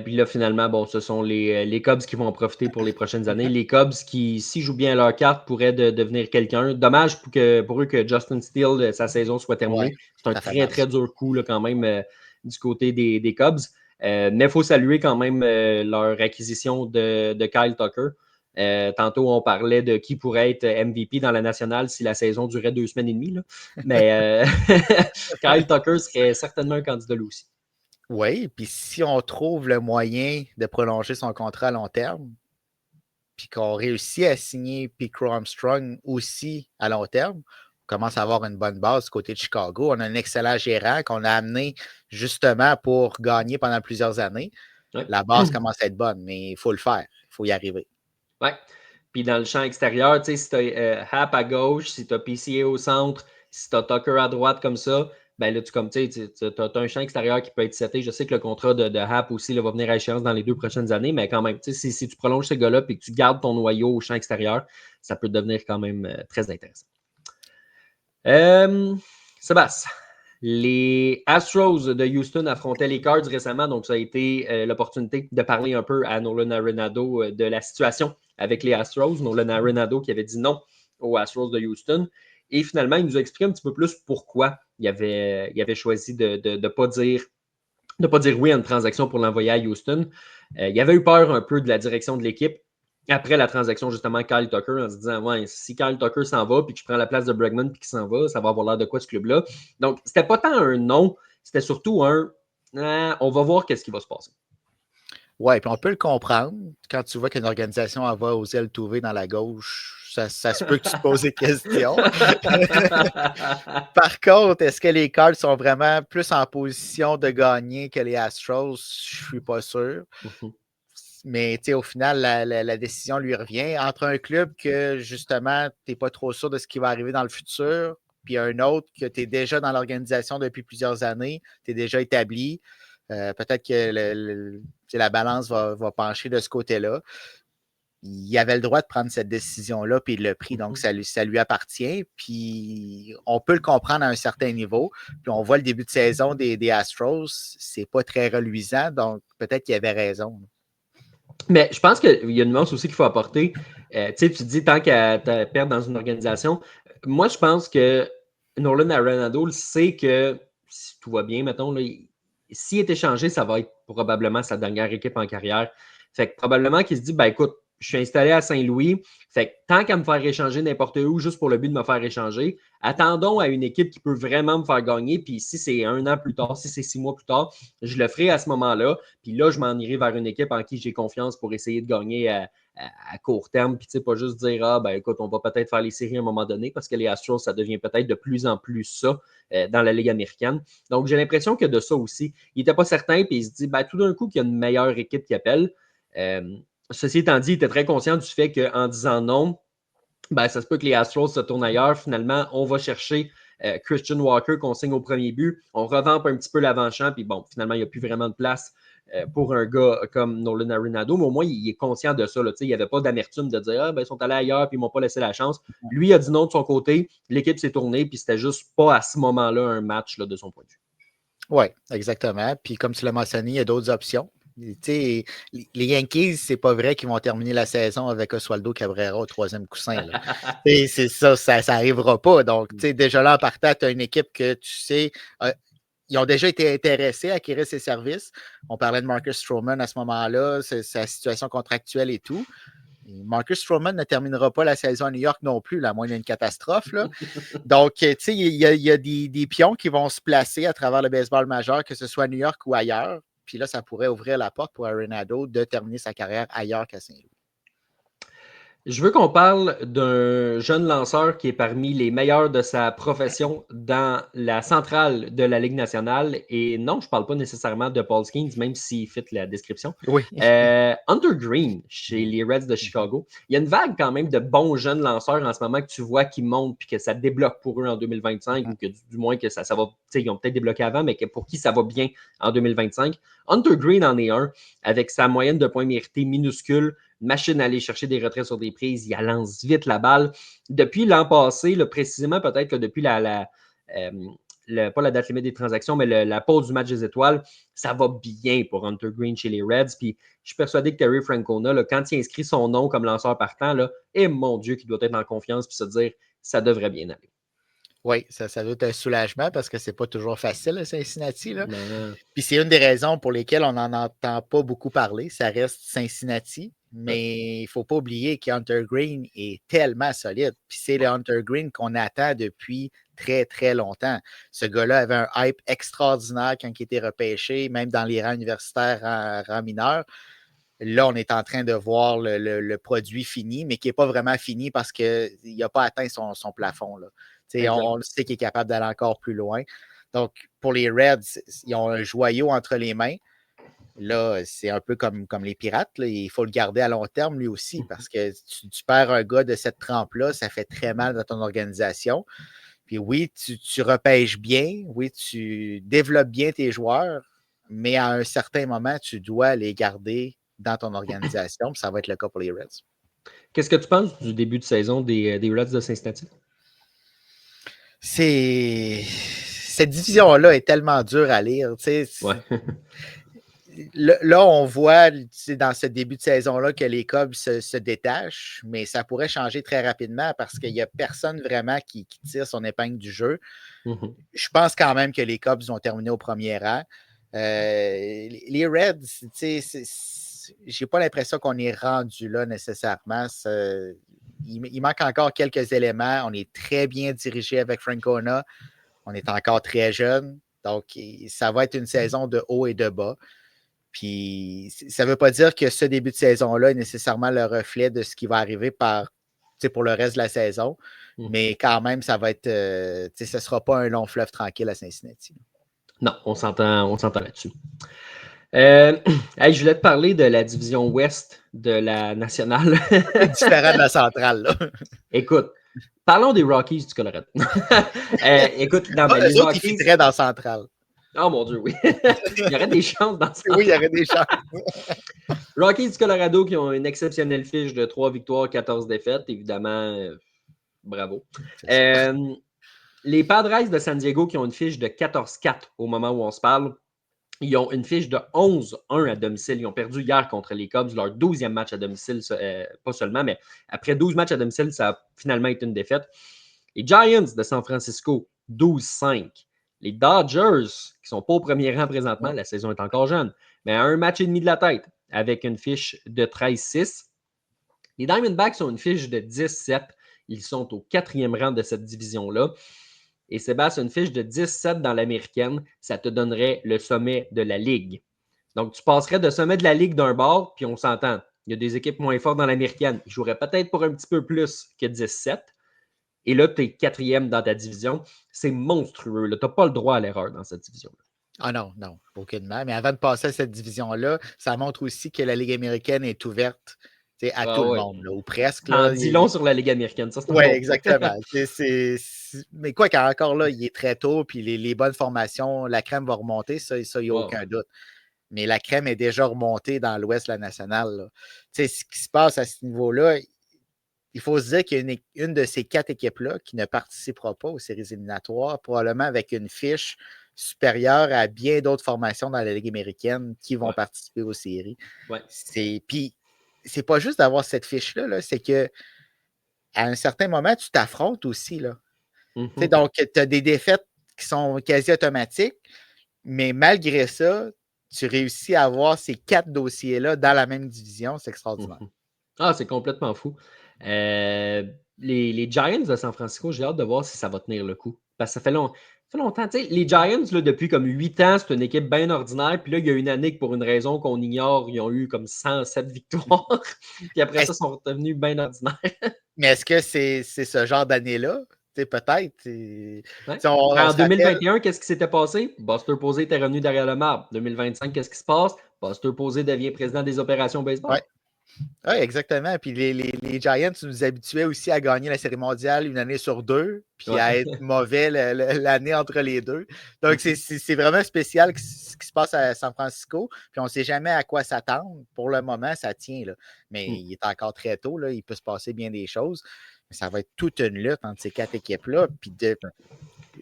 A: Puis là, finalement, bon, ce sont les Cubs qui vont en profiter pour les prochaines années. Les Cubs qui, s'ils jouent bien leur carte, pourraient devenir quelqu'un. Dommage pour eux que Justin Steele, sa saison soit terminée. Ouais, c'est un très, très dur coup là, quand même du côté des Cubs. Mais il faut saluer quand même leur acquisition de Kyle Tucker. Tantôt, on parlait de qui pourrait être MVP dans la nationale si la saison durait 2 semaines et demie. Là. Mais Kyle Tucker serait certainement un candidat là aussi.
B: Oui, puis si on trouve le moyen de prolonger son contrat à long terme, puis qu'on réussit à signer Pete Crow Armstrong aussi à long terme, on commence à avoir une bonne base du côté de Chicago. On a un excellent gérant qu'on a amené justement pour gagner pendant plusieurs années. Ouais. La base commence à être bonne, mais il faut le faire. Il faut y arriver.
A: Oui. Puis dans le champ extérieur, tu sais, si tu as Happ à gauche, si tu as PCA au centre, si tu as Tucker à droite comme ça, ben là, tu as un champ extérieur qui peut être seté. Je sais que le contrat de Happ aussi là, va venir à échéance dans les 2 prochaines années, mais quand même, si tu prolonges ce gars-là et que tu gardes ton noyau au champ extérieur, ça peut devenir quand même très intéressant. Sébastien, les Astros de Houston affrontaient les Cards récemment, donc ça a été l'opportunité de parler un peu à Nolan Arenado de la situation avec les Astros. Nolan Arenado qui avait dit non aux Astros de Houston. Et finalement, il nous a expliqué un petit peu plus pourquoi il avait choisi de ne pas dire ne pas dire oui à une transaction pour l'envoyer à Houston. Il avait eu peur un peu de la direction de l'équipe après la transaction, justement, Kyle Tucker, en se disant, ouais, si Kyle Tucker s'en va, puis que je prends la place de Bregman, puis qu'il s'en va, ça va avoir l'air de quoi ce club-là? Donc, c'était pas tant un non, c'était surtout un, on va voir qu'est-ce qui va se passer.
B: Oui, puis on peut le comprendre. Quand tu vois qu'une organisation envoie aux ailes Touvé dans la gauche, ça se peut que tu te poses des questions. Par contre, est-ce que les Cards sont vraiment plus en position de gagner que les Astros? Je ne suis pas sûr. Mais au final, la décision lui revient. Entre un club que justement, tu n'es pas trop sûr de ce qui va arriver dans le futur, puis un autre que tu es déjà dans l'organisation depuis plusieurs années, tu es déjà établi. Peut-être que la balance va pencher de ce côté-là. Il avait le droit de prendre cette décision-là, puis il l'a pris, donc ça lui appartient. Puis on peut le comprendre à un certain niveau. Puis on voit le début de saison des Astros, c'est pas très reluisant, donc peut-être qu'il avait raison.
A: Mais je pense qu'il y a une nuance aussi qu'il faut apporter. Tu sais, tu te dis tant qu'à perdre dans une organisation. Moi, je pense que Nolan Arenado sait que si tout va bien, mettons, s'il est échangé, ça va être probablement sa dernière équipe en carrière. Fait que probablement qu'il se dit, ben écoute, je suis installé à Saint-Louis. Fait que tant qu'à me faire échanger n'importe où, juste pour le but de me faire échanger, attendons à une équipe qui peut vraiment me faire gagner. Puis si c'est 1 an plus tard, si c'est 6 mois plus tard, je le ferai à ce moment-là. Puis là, je m'en irai vers une équipe en qui j'ai confiance pour essayer de gagner à court terme. Puis, tu sais, pas juste dire, ah, ben écoute, on va peut-être faire les séries à un moment donné, parce que les Astros, ça devient peut-être de plus en plus ça dans la Ligue américaine. Donc, j'ai l'impression que de ça aussi, il n'était pas certain, puis il se dit, ben tout d'un coup, qu'il y a une meilleure équipe qui appelle. Ceci étant dit, il était très conscient du fait qu'en disant non, ben, ça se peut que les Astros se tournent ailleurs. Finalement, on va chercher Christian Walker qu'on signe au premier but. On revampe un petit peu l'avant-champ, puis bon, finalement, il n'y a plus vraiment de place pour un gars comme Nolan Arenado, mais au moins, il est conscient de ça. Là, il n'y avait pas d'amertume de dire, ah, ben, ils sont allés ailleurs, puis ils ne m'ont pas laissé la chance. Lui, il a dit non de son côté. L'équipe s'est tournée, puis c'était juste pas à ce moment-là un match là, de son point de vue.
B: Oui, exactement. Puis comme tu l'as mentionné, il y a d'autres options. Les Yankees, c'est pas vrai qu'ils vont terminer la saison avec Oswaldo Cabrera au troisième coussin. C'est ça, ça n'arrivera pas. Donc, déjà là, en partant, tu as une équipe que tu sais, ils ont déjà été intéressés à acquérir ses services. On parlait de Marcus Stroman à ce moment-là, sa situation contractuelle et tout. Et Marcus Stroman ne terminera pas la saison à New York non plus, à moins d'une catastrophe. Là. Donc, tu sais, il y a des pions qui vont se placer à travers le baseball majeur, que ce soit à New York ou ailleurs. Puis là, ça pourrait ouvrir la porte pour Arenado de terminer sa carrière ailleurs qu'à Saint-Louis.
A: Je veux qu'on parle d'un jeune lanceur qui est parmi les meilleurs de sa profession dans la centrale de la Ligue nationale. Et non, je ne parle pas nécessairement de Paul Skeens, même s'il fit la description.
B: Oui.
A: Hunter Green, chez les Reds de Chicago. Il y a une vague quand même de bons jeunes lanceurs en ce moment que tu vois qui montent puis que ça débloque pour eux en 2025 ou que du moins que ça va. Ils ont peut-être débloqué avant, mais que pour qui ça va bien en 2025. Hunter Green en est un avec sa moyenne de points mérités minuscule. Machine à aller chercher des retraits sur des prises, il lance vite la balle. Depuis l'an passé, là, précisément peut-être que depuis pas la date limite des transactions, mais la pause du match des étoiles, ça va bien pour Hunter Green chez les Reds. Puis je suis persuadé que Terry Francona, là, quand il inscrit son nom comme lanceur partant, là, et mon Dieu, qu'il doit être en confiance puis se dire ça devrait bien aller.
B: Oui, ça doit être un soulagement parce que c'est pas toujours facile à Cincinnati. Là. Puis c'est une des raisons pour lesquelles on n'en entend pas beaucoup parler. Ça reste Cincinnati. Mais il ne faut pas oublier qu'Hunter Green est tellement solide. Puis c'est le Hunter Green qu'on attend depuis très, très longtemps. Ce gars-là avait un hype extraordinaire quand il était repêché, même dans les rangs universitaires en rang mineur. Là, on est en train de voir le produit fini, mais qui n'est pas vraiment fini parce qu'il n'a pas atteint son plafond. Là. On sait qu'il est capable d'aller encore plus loin. Donc, pour les Reds, ils ont un joyau entre les mains. Là, c'est un peu comme les Pirates. Là. Il faut le garder à long terme, lui aussi, parce que tu perds un gars de cette trempe-là, ça fait très mal dans ton organisation. Puis oui, tu repêches bien, oui, tu développes bien tes joueurs, mais à un certain moment, tu dois les garder dans ton organisation. Puis ça va être le cas pour les Reds.
A: Qu'est-ce que tu penses du début de saison des Reds de Cincinnati?
B: Cette division-là est tellement dure à lire.
A: Ouais.
B: Là, on voit dans ce début de saison-là que les Cubs se détachent, mais ça pourrait changer très rapidement parce qu'il n'y a personne vraiment qui tire son épingle du jeu. Je pense quand même que les Cubs vont terminer au premier rang. Les Reds, j'ai pas l'impression qu'on est rendu là nécessairement. Il manque encore quelques éléments. On est très bien dirigé avec Francona. On est encore très jeune. Donc, ça va être une saison de haut et de bas. Puis, ça ne veut pas dire que ce début de saison-là est nécessairement le reflet de ce qui va arriver pour le reste de la saison. Mais quand même, ça va être. Ce ne sera pas un long fleuve tranquille à Cincinnati.
A: Non, on s'entend là-dessus. Je voulais te parler de la division ouest de la nationale.
B: C'est différent de la centrale, là.
A: Écoute, parlons des Rockies du Colorado. Écoute,
B: les autres, Rockies, ils fitteraient dans la centrale.
A: Oh mon Dieu, oui. Il y aurait des chances dans ça.
B: Oui, il y aurait des chances.
A: Rockies du Colorado qui ont une exceptionnelle fiche de 3 victoires, 14 défaites. Évidemment, bravo. Les Padres de San Diego qui ont une fiche de 14-4 au moment où on se parle. Ils ont une fiche de 11-1 à domicile. Ils ont perdu hier contre les Cubs, leur 12e match à domicile, pas seulement, mais après 12 matchs à domicile, ça a finalement été une défaite. Les Giants de San Francisco, 12-5. Les Dodgers, qui ne sont pas au premier rang présentement, la saison est encore jeune, mais à un match et demi de la tête, avec une fiche de 13-6. Les Diamondbacks ont une fiche de 10-7. Ils sont au 4e rang de cette division-là. Et Sébastien, une fiche de 10-7 dans l'américaine, ça te donnerait le sommet de la Ligue. Donc, tu passerais de sommet de la Ligue d'un bord, puis on s'entend. Il y a des équipes moins fortes dans l'américaine. Ils joueraient peut-être pour un petit peu plus que 10-7. Et là, tu es 4e dans ta division. C'est monstrueux. Tu n'as pas le droit à l'erreur dans cette division-là.
B: Ah non, aucunement. Mais avant de passer à cette division-là, ça montre aussi que la Ligue américaine est ouverte à tout le monde, là, ou presque.
A: En dis long sur la Ligue américaine.
B: Oui, exactement. Mais quoi qu'encore là, il est très tôt, puis les bonnes formations, la crème va remonter, ça il n'y a aucun doute. Mais la crème est déjà remontée dans l'Ouest de la nationale. Ce qui se passe à ce niveau-là, il faut se dire qu'il y a une de ces 4 équipes-là qui ne participera pas aux séries éliminatoires, probablement avec une fiche supérieure à bien d'autres formations dans la Ligue américaine qui vont participer aux séries. Puis, c'est pas juste d'avoir cette fiche-là, là, c'est que à un certain moment, tu t'affrontes aussi. Là. Donc, tu as des défaites qui sont quasi automatiques, mais malgré ça, tu réussis à avoir ces 4 dossiers-là dans la même division. C'est extraordinaire.
A: Ah, c'est complètement fou. Les Giants de San Francisco, j'ai hâte de voir si ça va tenir le coup. Parce que ça fait longtemps. Les Giants, là, depuis comme 8 ans, c'est une équipe bien ordinaire. Puis là, il y a une année que pour une raison qu'on ignore, ils ont eu comme 107 victoires. Puis après ça, ils sont revenus bien ordinaires.
B: Mais est-ce que c'est ce genre d'année-là? Peut-être.
A: En 2021, qu'est-ce qui s'était passé? Buster Posey était revenu derrière le marbre. 2025, qu'est-ce qui se passe? Buster Posey devient président des opérations baseball.
B: Oui, exactement. Puis les Giants nous habituaient aussi à gagner la Série mondiale une année sur 2, puis à être mauvais l'année entre les deux. Donc, c'est vraiment spécial ce qui se passe à San Francisco. Puis on ne sait jamais à quoi s'attendre. Pour le moment, ça tient. Là. Mais il est encore très tôt. Là. Il peut se passer bien des choses. Mais ça va être toute une lutte entre ces 4 équipes-là. Puis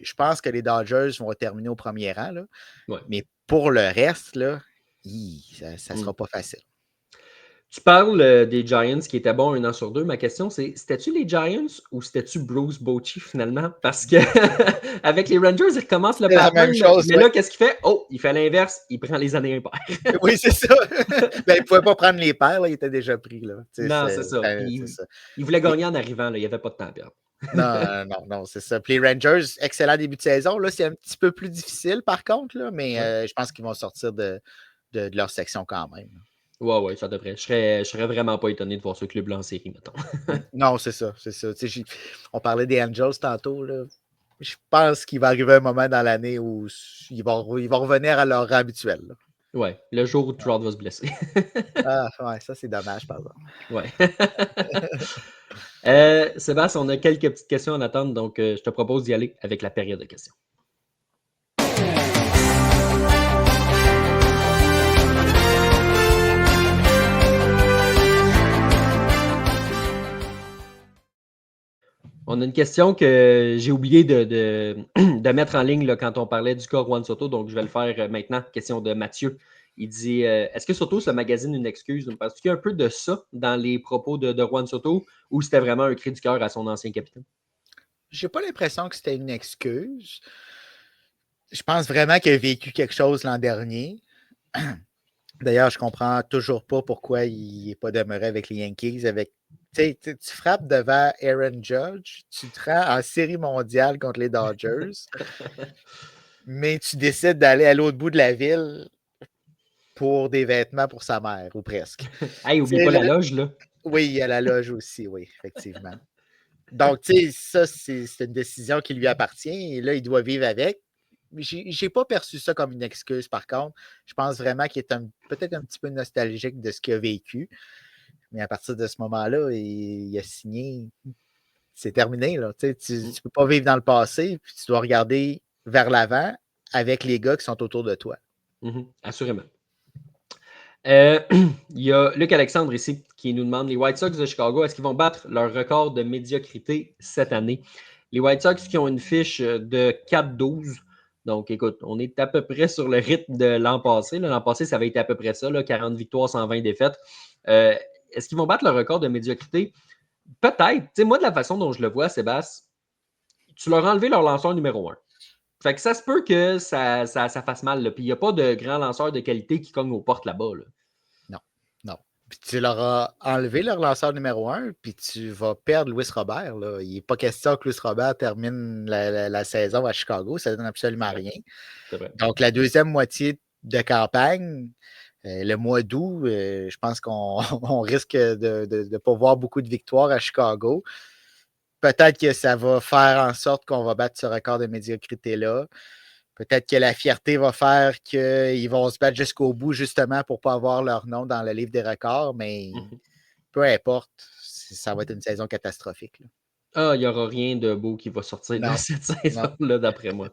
B: je pense que les Dodgers vont terminer au premier rang. Là. Mais pour le reste, là, ça ne sera pas facile.
A: Tu parles des Giants qui étaient bons 1 an sur 2. Ma question, c'était-tu les Giants ou c'était-tu Bruce Bochy finalement? Parce que avec les Rangers, ils recommencent le pattern. Mais là, qu'est-ce qu'il fait? Oh, il fait l'inverse. Il prend les années impaires.
B: Oui, c'est ça. Il ne pouvait pas prendre les paires. Là, il était déjà pris. Là.
A: Non, c'est ça. Il voulait gagner en arrivant. Là. Il n'y avait pas de temps à perdre.
B: Non, c'est ça. Puis les Rangers, excellent début de saison. Là, c'est un petit peu plus difficile par contre, là, mais je pense qu'ils vont sortir de leur section quand même.
A: Oui, ça devrait. Je serais vraiment pas étonné de voir ce club-là en série, mettons.
B: Non, c'est ça. On parlait des Angels tantôt. Là. Je pense qu'il va arriver un moment dans l'année où ils vont revenir à leur rang habituel.
A: Oui, le jour où Trout va se blesser.
B: Ça, c'est dommage, par exemple.
A: Oui. Sébastien, on a quelques petites questions en attente, donc je te propose d'y aller avec la période de questions. On a une question que j'ai oublié de mettre en ligne là, quand on parlait du cas Juan Soto, donc je vais le faire maintenant. Question de Mathieu. Il dit est-ce que Soto se magazine une excuse? Parce qu'il y a un peu de ça dans les propos de Juan Soto ou c'était vraiment un cri du cœur à son ancien capitaine?
B: J'ai pas l'impression que c'était une excuse. Je pense vraiment qu'il a vécu quelque chose l'an dernier. D'ailleurs, je ne comprends toujours pas pourquoi il n'est pas demeuré avec les Yankees. Tu frappes devant Aaron Judge, tu te rends en série mondiale contre les Dodgers, mais tu décides d'aller à l'autre bout de la ville pour des vêtements pour sa mère, ou presque.
A: Hey, oublie pas la loge, là.
B: Oui, il y a la loge aussi, oui, effectivement. Donc, tu sais, ça, c'est une décision qui lui appartient et là, il doit vivre avec. J'ai pas perçu ça comme une excuse, par contre. Je pense vraiment qu'il est peut-être un petit peu nostalgique de ce qu'il a vécu. Mais à partir de ce moment-là, il a signé. C'est terminé. Là. Tu ne peux pas vivre dans le passé, puis tu dois regarder vers l'avant avec les gars qui sont autour de toi.
A: Assurément. Il y a Luc Alexandre ici qui nous demande les White Sox de Chicago, est-ce qu'ils vont battre leur record de médiocrité cette année? Les White Sox qui ont une fiche de 4-12. Donc, écoute, on est à peu près sur le rythme de l'an passé. L'an passé, ça avait été à peu près ça, là, 40 victoires, 120 défaites. Est-ce qu'ils vont battre leur record de médiocrité? Peut-être. Tu sais, moi, de la façon dont je le vois, Sébastien, tu leur as enlevé leur lanceur numéro 1. Fait que ça se peut que ça fasse mal. Là. Puis il n'y a pas de grands lanceurs de qualité qui cognent aux portes là-bas. Là.
B: Non. Puis tu leur as enlevé leur lanceur numéro 1, puis tu vas perdre Luis Robert. Là. Il n'est pas question que Luis Robert termine la saison à Chicago. Ça ne donne absolument rien.
A: C'est vrai.
B: Donc, la deuxième moitié de campagne, le mois d'août, je pense qu'on risque de ne pas voir beaucoup de victoires à Chicago. Peut-être que ça va faire en sorte qu'on va battre ce record de médiocrité-là. Peut-être que la fierté va faire qu'ils vont se battre jusqu'au bout, justement, pour ne pas avoir leur nom dans le livre des records, mais peu importe, ça va être une saison catastrophique. Là.
A: Il n'y aura rien de beau qui va sortir de cette saison-là, d'après moi.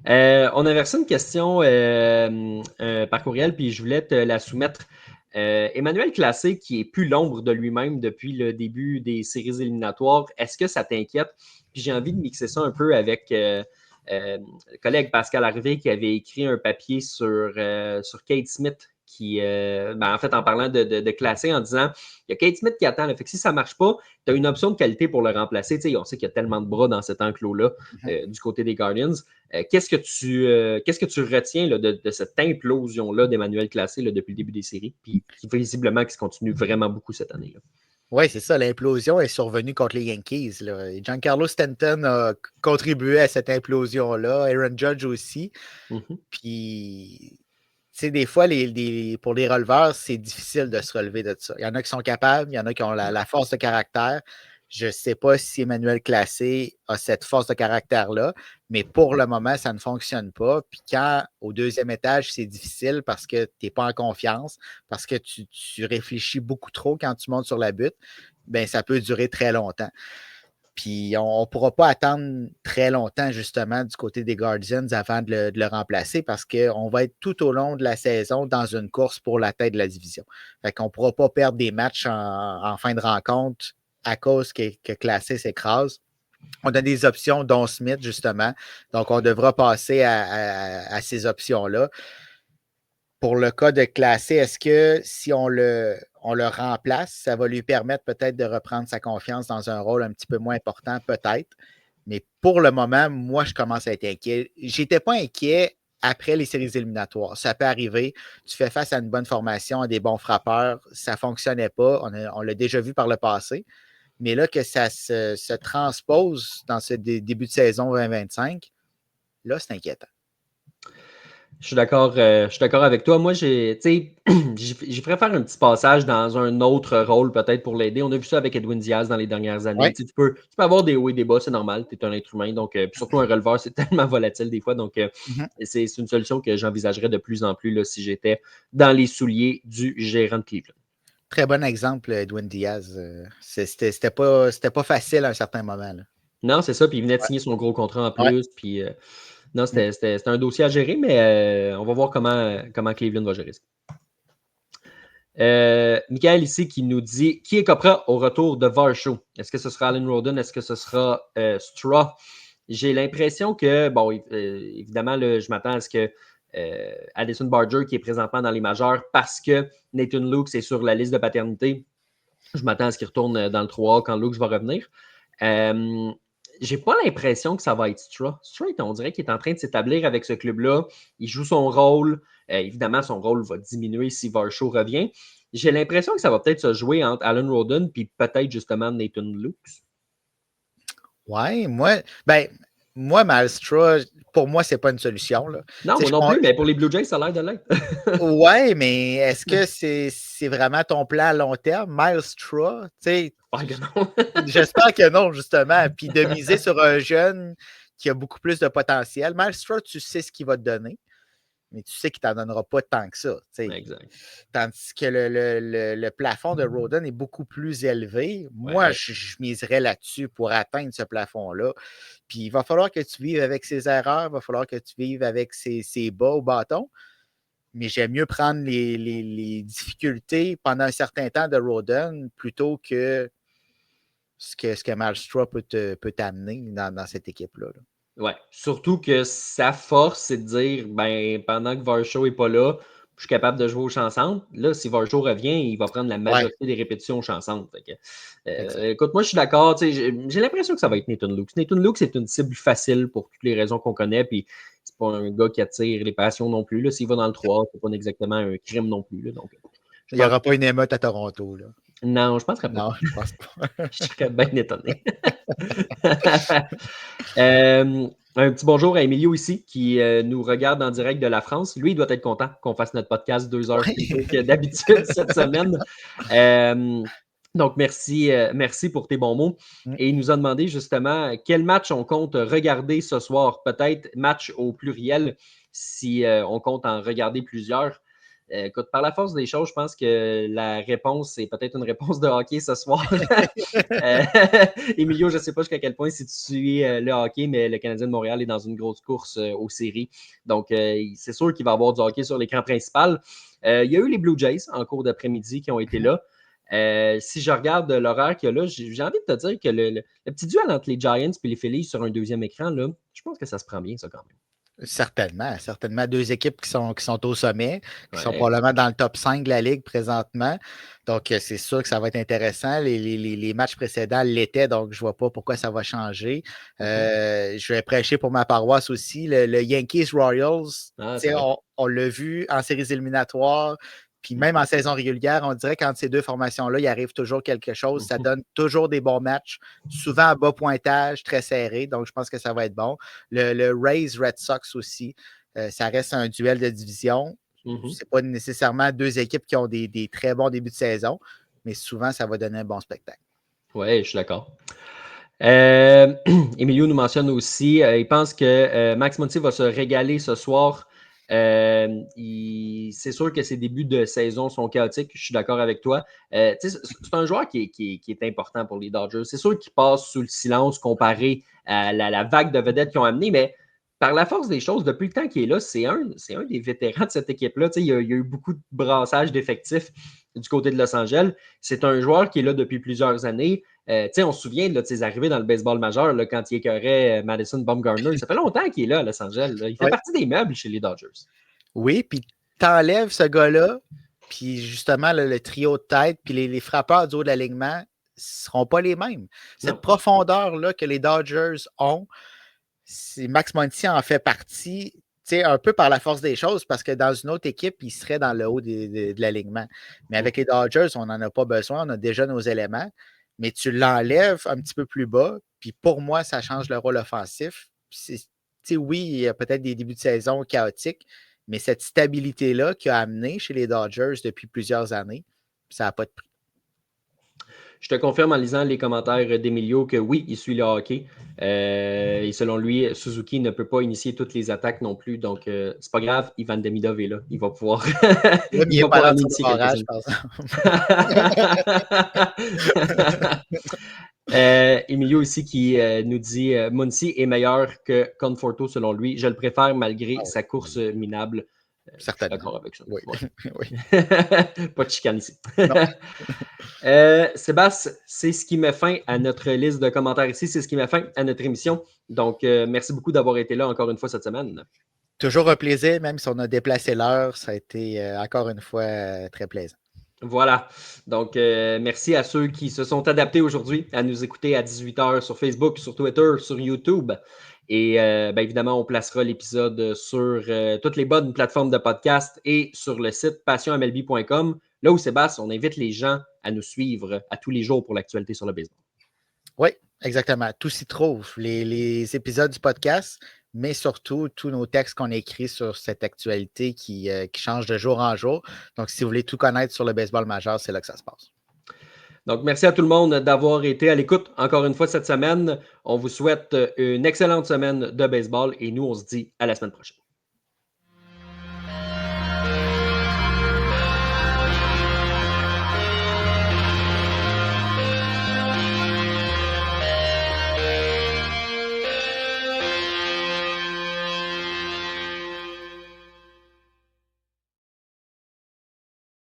A: On a versé une question par courriel, puis je voulais te la soumettre. Emmanuel Classé, qui est plus l'ombre de lui-même depuis le début des séries éliminatoires, est-ce que ça t'inquiète? Puis j'ai envie de mixer ça un peu avec le collègue Pascal Harvey qui avait écrit un papier sur Kate Smith, qui, en fait, en parlant de Classé, en disant il y a Kate Smith qui attend. Là, fait que si ça ne marche pas, tu as une option de qualité pour le remplacer. Tu sais, on sait qu'il y a tellement de bras dans cet enclos-là du côté des Guardians. Qu'est-ce que tu retiens là, de cette implosion-là d'Emmanuel Classé là, depuis le début des séries, puis qui visiblement qui se continue vraiment beaucoup cette année-là?
B: Oui, c'est ça. L'implosion est survenue contre les Yankees. Là. Giancarlo Stanton a contribué à cette implosion-là. Aaron Judge aussi. Puis, tu sais, des fois, pour les releveurs, c'est difficile de se relever de ça. Il y en a qui sont capables, il y en a qui ont la force de caractère. Je ne sais pas si Emmanuel Classé a cette force de caractère-là, mais pour le moment, ça ne fonctionne pas. Puis quand, au deuxième étage, c'est difficile parce que tu n'es pas en confiance, parce que tu réfléchis beaucoup trop quand tu montes sur la butte, bien, ça peut durer très longtemps. Puis on ne pourra pas attendre très longtemps, justement, du côté des Guardians avant de le remplacer parce qu'on va être tout au long de la saison dans une course pour la tête de la division. Fait qu'on ne pourra pas perdre des matchs en fin de rencontre à cause que Classé s'écrase. On a des options, dont Smith, justement. Donc, on devra passer à ces options-là. Pour le cas de Classé, est-ce que si on le remplace, ça va lui permettre peut-être de reprendre sa confiance dans un rôle un petit peu moins important, peut-être. Mais pour le moment, moi, je commence à être inquiet. Je n'étais pas inquiet après les séries éliminatoires. Ça peut arriver. Tu fais face à une bonne formation, à des bons frappeurs. Ça ne fonctionnait pas. On l'a déjà vu par le passé. Mais là, que ça se transpose dans ce début de saison 2025, là, c'est inquiétant.
A: Je suis d'accord avec toi. Moi, j'ai ferais faire un petit passage dans un autre rôle, peut-être pour l'aider. On a vu ça avec Edwin Diaz dans les dernières années.
B: Ouais.
A: Tu peux avoir des hauts et des bas, c'est normal. Tu es un être humain. Donc, surtout un releveur, c'est tellement volatile des fois. Donc, c'est une solution que j'envisagerais de plus en plus là, si j'étais dans les souliers du gérant de Cleveland.
B: Très bon exemple, Edwin Diaz. C'était pas facile à un certain moment. Là.
A: Non, c'est ça. Puis il venait de signer son gros contrat en plus. Puis non, c'était un dossier à gérer, mais on va voir comment Cleveland va gérer ça. Michael ici qui nous dit qui est Copra au retour de Varsho? Est-ce que ce sera Allen Roden? Est-ce que ce sera Straw? J'ai l'impression que, bon, évidemment, là, je m'attends à ce que Addison Barger, qui est présentement dans les majeurs, parce que Nathan Lukes est sur la liste de paternité, je m'attends à ce qu'il retourne dans le 3A quand Lukes va revenir. j'ai pas l'impression que ça va être Strah. Straight, on dirait qu'il est en train de s'établir avec ce club-là. Il joue son rôle. Évidemment, son rôle va diminuer si Varsho revient. J'ai l'impression que ça va peut-être se jouer entre Alan Roden et peut-être justement Nathan Lukes.
B: Ouais, moi, Myles Strah, pour moi, c'est pas une solution. Là.
A: Non, moi non plus, mais pour les Blue Jays, ça a l'air de l'être.
B: Ouais, mais est-ce que c'est vraiment ton plan à long terme, Myles Strah? J'espère que non, justement. Puis de miser sur un jeune qui a beaucoup plus de potentiel. Myles Strah, tu sais ce qu'il va te donner, mais tu sais qu'il ne t'en donnera pas tant que ça.
A: Exact.
B: Tandis que le plafond de Roden est beaucoup plus élevé. Moi, je miserais là-dessus pour atteindre ce plafond-là. Puis il va falloir que tu vives avec ses erreurs, il va falloir que tu vives avec ses bas au bâton. Mais j'aime mieux prendre les difficultés pendant un certain temps de Roden plutôt que ce que Myles Strah peut t'amener dans cette équipe-là.
A: Ouais, surtout que sa force, c'est de dire, pendant que Varsho n'est pas là, je suis capable de jouer au chanson. Là, si Varsho revient, il va prendre la majorité des répétitions au chanson. Écoute, moi, je suis d'accord. J'ai l'impression que ça va être Nathan Lukes. Nathan Lukes, c'est une cible facile pour toutes les raisons qu'on connaît. Puis, c'est pas un gars qui attire les passions non plus. S'il va dans le 3, c'est pas exactement un crime non plus. Donc,
B: il n'y aura pas une émeute à Toronto. Là.
A: Non, je ne penserais pas.
B: Non, je pense pas.
A: Je serais bien étonné. Un petit bonjour à Emilio ici, qui nous regarde en direct de la France. Lui, il doit être content qu'on fasse notre podcast 2 heures plus tôt que d'habitude cette semaine. Donc, merci pour tes bons mots. Et il nous a demandé justement quel match on compte regarder ce soir. Peut-être match au pluriel si on compte en regarder plusieurs. Écoute, par la force des choses, je pense que la réponse est peut-être une réponse de hockey ce soir. Emilio, je ne sais pas jusqu'à quel point si tu suis le hockey, mais le Canadien de Montréal est dans une grosse course aux séries. Donc, c'est sûr qu'il va y avoir du hockey sur l'écran principal. Il y a eu les Blue Jays en cours d'après-midi qui ont été là. Si je regarde l'horaire qu'il y a là, j'ai envie de te dire que le petit duel entre les Giants et les Phillies sur un deuxième écran, là, je pense que ça se prend bien, ça, quand même.
B: Certainement. Deux équipes qui sont au sommet, qui sont probablement dans le top 5 de la Ligue présentement. Donc, c'est sûr que ça va être intéressant. Les matchs précédents l'étaient, donc je ne vois pas pourquoi ça va changer. Je vais prêcher pour ma paroisse aussi. Le Yankees Royals, on l'a vu en séries éliminatoires. Puis même en saison régulière, on dirait qu'entre ces deux formations-là, il arrive toujours quelque chose. Ça donne toujours des bons matchs, souvent à bas pointage, très serré. Donc, je pense que ça va être bon. Le Rays Red Sox aussi, ça reste un duel de division. C'est pas nécessairement deux équipes qui ont des très bons débuts de saison, mais souvent, ça va donner un bon spectacle.
A: Oui, je suis d'accord. Emilio nous mentionne aussi, il pense que Max Monti va se régaler ce soir. C'est sûr que ses débuts de saison sont chaotiques, je suis d'accord avec toi. C'est un joueur qui est important pour les Dodgers. C'est sûr qu'il passe sous le silence comparé à la vague de vedettes qu'ils ont amené, mais par la force des choses, depuis le temps qu'il est là, c'est un des vétérans de cette équipe-là. Il y a eu beaucoup de brassage d'effectifs du côté de Los Angeles. C'est un joueur qui est là depuis plusieurs années. On se souvient de ses arrivées dans le baseball majeur là, quand il écœurait Madison Bumgarner. Ça fait longtemps qu'il est là à Los Angeles. Là. Il fait partie des meubles chez les Dodgers.
B: Oui, puis t'enlèves ce gars-là, puis justement le trio de tête, puis les frappeurs du haut de l'alignement ne seront pas les mêmes. Cette profondeur-là que les Dodgers ont, Max Monti en fait partie, un peu par la force des choses, parce que dans une autre équipe, il serait dans le haut de l'alignement. Mais avec les Dodgers, on n'en a pas besoin, on a déjà nos éléments, mais tu l'enlèves un petit peu plus bas, puis pour moi, ça change le rôle offensif. Oui, il y a peut-être des débuts de saison chaotiques, mais cette stabilité-là qu'il a amené chez les Dodgers depuis plusieurs années, ça n'a pas de prix.
A: Je te confirme en lisant les commentaires d'Emilio que oui, il suit le hockey. Et selon lui, Suzuki ne peut pas initier toutes les attaques non plus. Donc, c'est pas grave, Ivan Demidov est là. Il va pouvoir.
B: Il va pouvoir initier barrage, par
A: exemple. Emilio ici qui nous dit Muncy est meilleur que Conforto selon lui. Je le préfère malgré sa course minable. Je suis d'accord avec ça.
B: Oui.
A: Pas de chicane ici. Sébastien, c'est ce qui met fin à notre liste de commentaires ici. C'est ce qui met fin à notre émission. Donc, merci beaucoup d'avoir été là encore une fois cette semaine.
B: Toujours un plaisir, même si on a déplacé l'heure. Ça a été encore une fois très plaisant.
A: Voilà. Donc, merci à ceux qui se sont adaptés aujourd'hui à nous écouter à 18h sur Facebook, sur Twitter, sur YouTube. Et évidemment, on placera l'épisode sur toutes les bonnes plateformes de podcast et sur le site passionmlb.com, là où, Sébastien, on invite les gens à nous suivre à tous les jours pour l'actualité sur le baseball.
B: Oui, exactement. Tout s'y trouve. Les épisodes du podcast, mais surtout tous nos textes qu'on écrit sur cette actualité qui change de jour en jour. Donc, si vous voulez tout connaître sur le baseball majeur, c'est là que ça se passe.
A: Donc, merci à tout le monde d'avoir été à l'écoute encore une fois cette semaine. On vous souhaite une excellente semaine de baseball et nous, on se dit à la semaine prochaine.